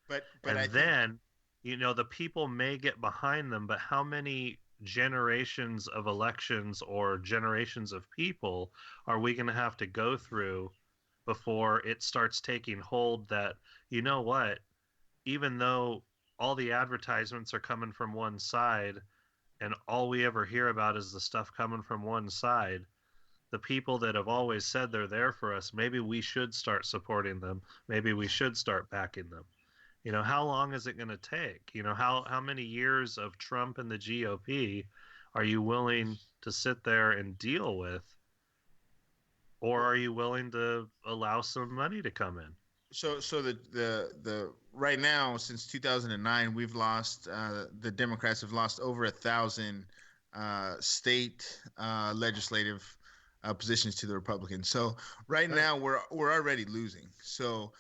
B: But
C: And
B: I
C: then, the people may get behind them, but how many generations of elections or generations of people are we going to have to go through before it starts taking hold that, you know what, even though all the advertisements are coming from one side and all we ever hear about is the stuff coming from one side, the people that have always said they're there for us, maybe we should start supporting them. Maybe we should start backing them. How long is it going to take? How many years of Trump and the GOP are you willing to sit there and deal with? Or are you willing to allow some money to come in?
B: So the right now, since 2009, we've lost the Democrats have lost over 1,000 state legislative positions to the Republicans. So right now we're already losing. So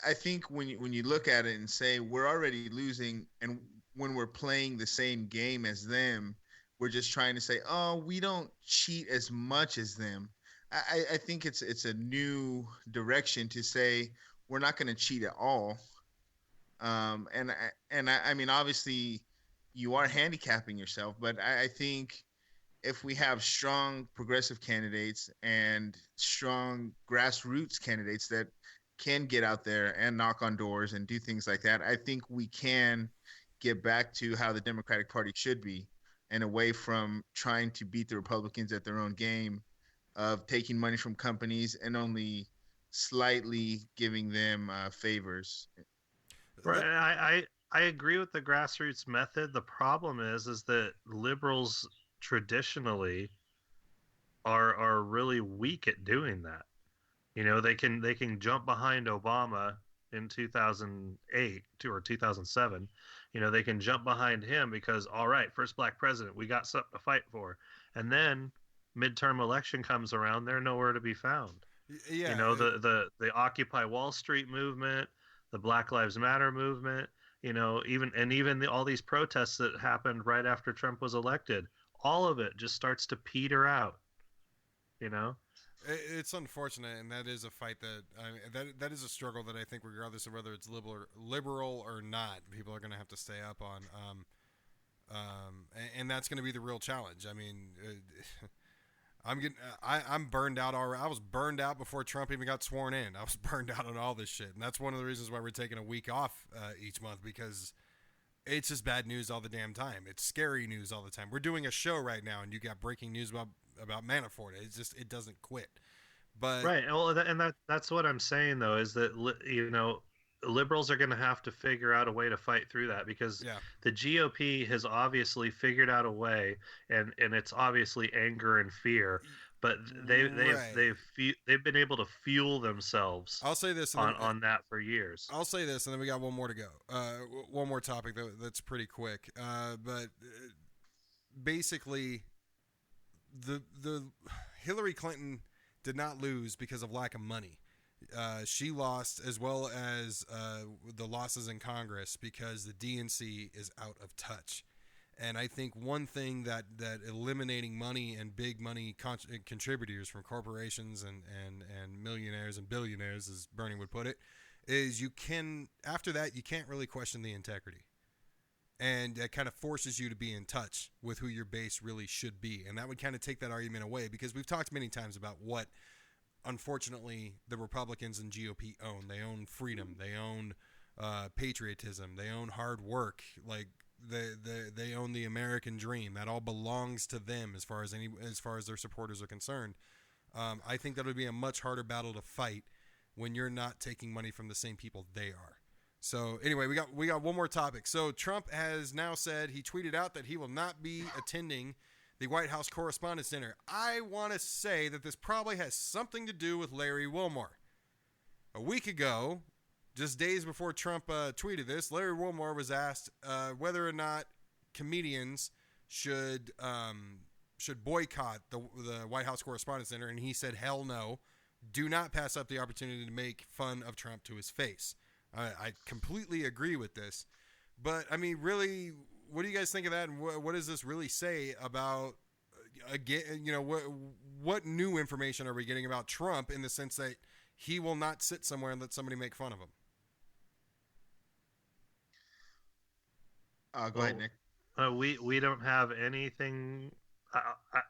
B: I think when you look at it and say we're already losing, and when we're playing the same game as them, we're just trying to say, oh, we don't cheat as much as them. I think it's a new direction to say we're not going to cheat at all. I mean, obviously, you are handicapping yourself, but I think if we have strong progressive candidates and strong grassroots candidates that can get out there and knock on doors and do things like that, I think we can get back to how the Democratic Party should be, and away from trying to beat the Republicans at their own game of taking money from companies and only slightly giving them favors.
C: Right. I agree with the grassroots method. The problem is that liberals traditionally are really weak at doing that. They can jump behind Obama in 2008 or 2007, they can jump behind him because, all right, first black president, we got something to fight for. And then midterm election comes around, they're nowhere to be found.
A: Yeah.
C: The Occupy Wall Street movement, the Black Lives Matter movement, even all these protests that happened right after Trump was elected, all of it just starts to peter out.
A: It's unfortunate, and that is a fight that is a struggle that I think, regardless of whether it's liberal or not, people are going to have to stay up on. And that's going to be the real challenge. I mean, I'm burned out already. I was burned out before Trump even got sworn in. I was burned out on all this shit, and that's one of the reasons why we're taking a week off each month, because it's just bad news all the damn time. It's scary news all the time. We're doing a show right now, and you got breaking news about Manafort. It doesn't quit. But
C: right. Well, that's what I'm saying, though, is that liberals are going to have to figure out a way to fight through that, because the GOP has obviously figured out a way, and it's obviously anger and fear, but they've been able to fuel themselves.
A: I'll say this
C: on that for years.
A: I'll say this, and then we got one more to go. One more topic that's pretty quick. But basically, the Hillary Clinton did not lose because of lack of money. She lost, as well as the losses in Congress, because the DNC is out of touch. And I think one thing that eliminating money and big money contributors from corporations and millionaires and billionaires, as Bernie would put it, is after that, you can't really question the integrity. And that kind of forces you to be in touch with who your base really should be. And that would kind of take that argument away, because we've talked many times about what, unfortunately, the Republicans and GOP own. They own freedom. They own patriotism. They own hard work. Like they own the American dream. That all belongs to them as far as their supporters are concerned. I think that would be a much harder battle to fight when you're not taking money from the same people they are. So anyway, we got one more topic. So Trump has now said, he tweeted out that he will not be attending the White House Correspondents' Dinner. I want to say that this probably has something to do with Larry Wilmore. A week ago, just days before Trump tweeted this, Larry Wilmore was asked whether or not comedians should boycott the White House Correspondents' Dinner, and he said, hell no. Do not pass up the opportunity to make fun of Trump to his face. I completely agree with this. But, I mean, really, what do you guys think of that? And what does this really say about, again, what new information are we getting about Trump, in the sense that he will not sit somewhere and let somebody make fun of him?
B: Go ahead, Nick.
C: We don't have anything.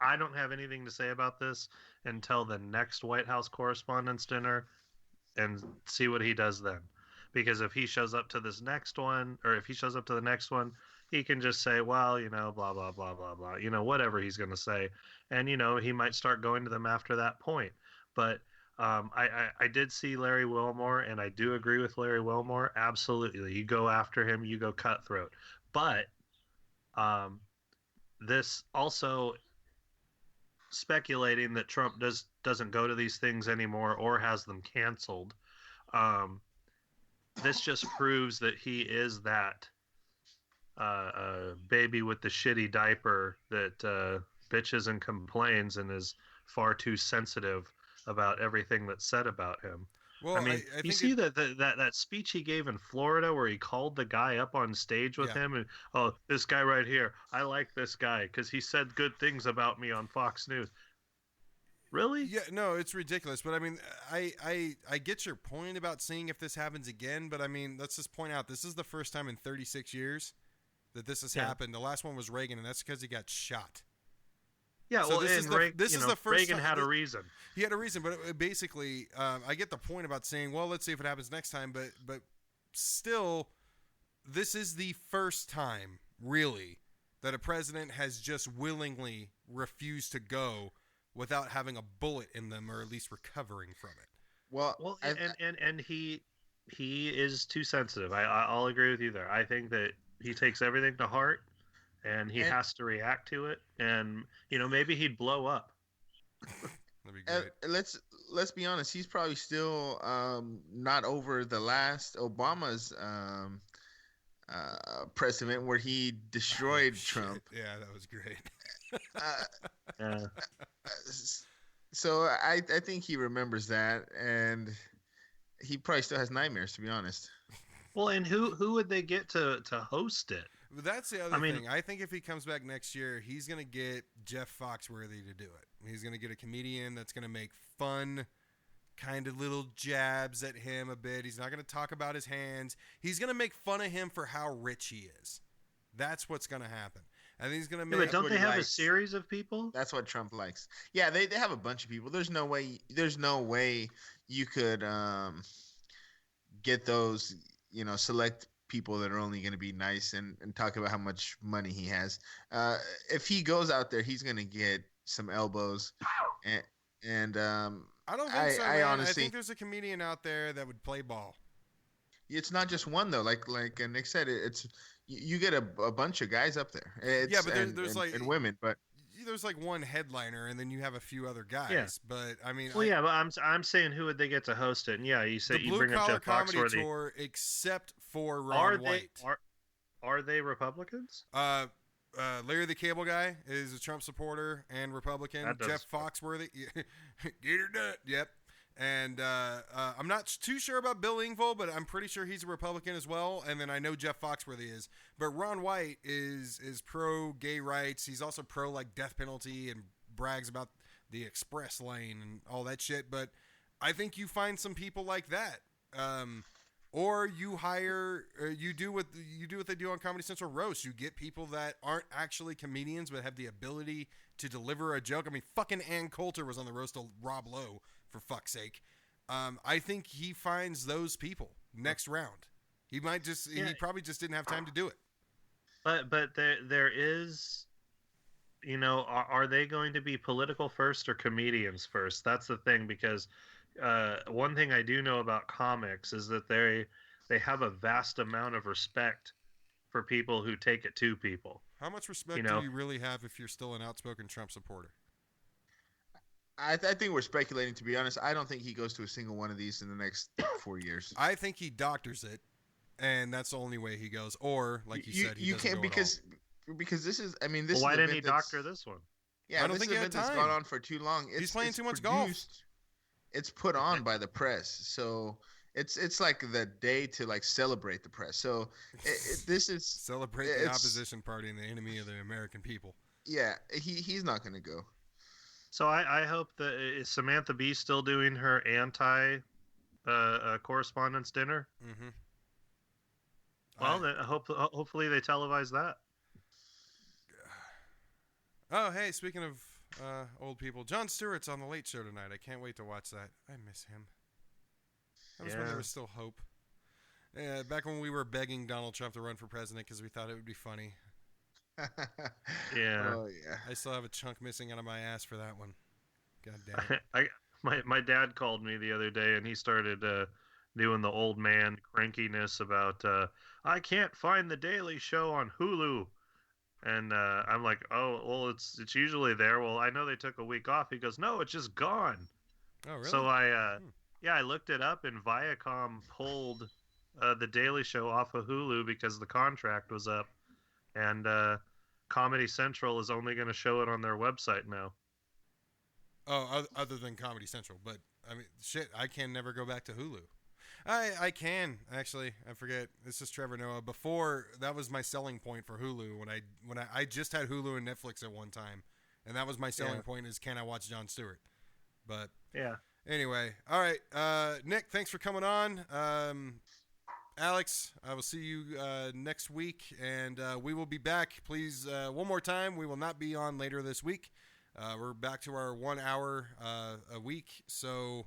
C: I don't have anything to say about this until the next White House Correspondents' Dinner, and see what he does then. Because if he shows up to this next one, or if he shows up to the next one, he can just say, well, blah, blah, blah, blah, blah, whatever he's going to say. And, he might start going to them after that point. But I did see Larry Wilmore, and I do agree with Larry Wilmore. Absolutely. You go after him, you go cutthroat. But this also speculating that Trump doesn't go to these things anymore or has them canceled. This just proves that he is that baby with the shitty diaper that bitches and complains and is far too sensitive about everything that's said about him.
A: Well,
C: I mean, you see that speech he gave in Florida where he called the guy up on stage with him, and this guy right here, I like this guy because he said good things about me on Fox News. Really?
A: Yeah, no, it's ridiculous. But I mean, I get your point about seeing if this happens again. But I mean, let's just point out, this is the first time in 36 years that this has happened. The last one was Reagan, and that's because he got shot.
C: Yeah,
A: so
C: well, this is the first Reagan had a reason.
A: He had a reason, but basically, I get the point about saying, well, let's see if it happens next time. But still, this is the first time, really, that a president has just willingly refused to go without having a bullet in them, or at least recovering from it.
C: Well, and he is too sensitive. I'll agree with you there. I think that he takes everything to heart, and he has to react to it. And maybe he'd blow up.
B: That'd be great. let's be honest. He's probably still not over the last Obama's president where he destroyed Trump.
A: Yeah, that was great.
C: Yeah.
B: So I think he remembers that, and he probably still has nightmares, to be honest.
C: Well, and who would they get to host it?
A: But that's the other thing. I think if he comes back next year, he's going to get Jeff Foxworthy to do it. He's going to get a comedian that's going to make fun kind of little jabs at him a bit. He's not going to talk about his hands. He's going to make fun of him for how rich he is. That's what's going to happen. I think he's going to make...
C: but don't they have a series of people?
B: That's what Trump likes. Yeah, they have a bunch of people. There's no way you could get those, select people that are only going to be nice and talk about how much money he has. If he goes out there, he's going to get some elbows. And
A: I don't think so, man. Honestly, I think there's a comedian out there that would play ball.
B: It's not just one though. Like Nick said, it's you get a bunch of guys up there. There's and women, but
A: there's like one headliner, and then you have a few other guys.
C: Yeah.
A: But I mean,
C: but I'm saying who would they get to host it? And yeah, you say you bring up Jeff Foxworthy.
A: The Blue Collar Comedy Tour, except for Ron White.
C: Are they Republicans?
A: Larry the Cable Guy is a Trump supporter and Republican. Jeff Foxworthy, get her done. Yep. And I'm not too sure about Bill Engvall, but I'm pretty sure he's a Republican as well. And then I know Jeff Foxworthy is. But Ron White is pro gay rights. He's also pro like death penalty and brags about the express lane and all that shit. But I think you find some people like that. Or you hire, or you do what they do on Comedy Central Roast. You get people that aren't actually comedians but have the ability to deliver a joke. I mean, fucking Ann Coulter was on the roast of Rob Lowe, for fuck's sake. I think he finds those people next round. He might just, he probably just didn't have time to do it.
C: But there is, are they going to be political first or comedians first? That's the thing, because one thing I do know about comics is that they have a vast amount of respect for people who take it to people.
A: How much respect do you really have if you're still an outspoken Trump supporter?
B: I think we're speculating, to be honest. I don't think he goes to a single one of these in the next 4 years.
A: I think he doctors it, and that's the only way he goes. Or, like you said, he doesn't go
B: because this is. I mean, this.
C: Well, why didn't he doctor this one?
B: Yeah, I don't think he had time. It's gone on for too long.
A: He's playing too much golf.
B: It's put on by the press, so it's like the day to like celebrate the press. So this is
A: celebrate the opposition party and the enemy of the American people.
B: Yeah, he's not going to go.
C: So I hope that is Samantha Bee still doing her anti correspondence dinner.
A: Mm-hmm.
C: Well, then hopefully they televise that.
A: Oh, hey, speaking of old people, Jon Stewart's on the Late Show tonight. I can't wait to watch that. I miss him. That was when there was still hope. Back when we were begging Donald Trump to run for president because we thought it would be funny.
C: Yeah.
B: Oh yeah.
A: I still have a chunk missing out of my ass for that one. God damn it.
C: My dad called me the other day and he started doing the old man crankiness about I can't find the Daily Show on Hulu. And I'm like, oh, well, it's usually there. Well, I know they took a week off. He goes, no, it's just gone.
B: Oh, really?
C: So I looked it up, and Viacom pulled the Daily Show off of Hulu because the contract was up, and Comedy Central is only going to show it on their website now.
A: Oh, other than Comedy Central, but I mean, shit, I can never go back to Hulu. I can actually. I forget. This is Trevor Noah. Before, that was my selling point for Hulu when I just had Hulu and Netflix at one time, and that was my selling point is can I watch Jon Stewart? But
C: yeah.
A: Anyway, all right. Nick, thanks for coming on. Alex, I will see you next week, and we will be back. Please, one more time, we will not be on later this week. We're back to our 1 hour a week, so.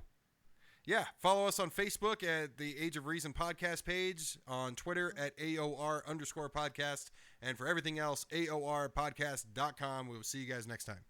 A: Yeah, follow us on Facebook at the Age of Reason podcast page, on Twitter at AOR_podcast, and for everything else, AORpodcast.com. We will see you guys next time.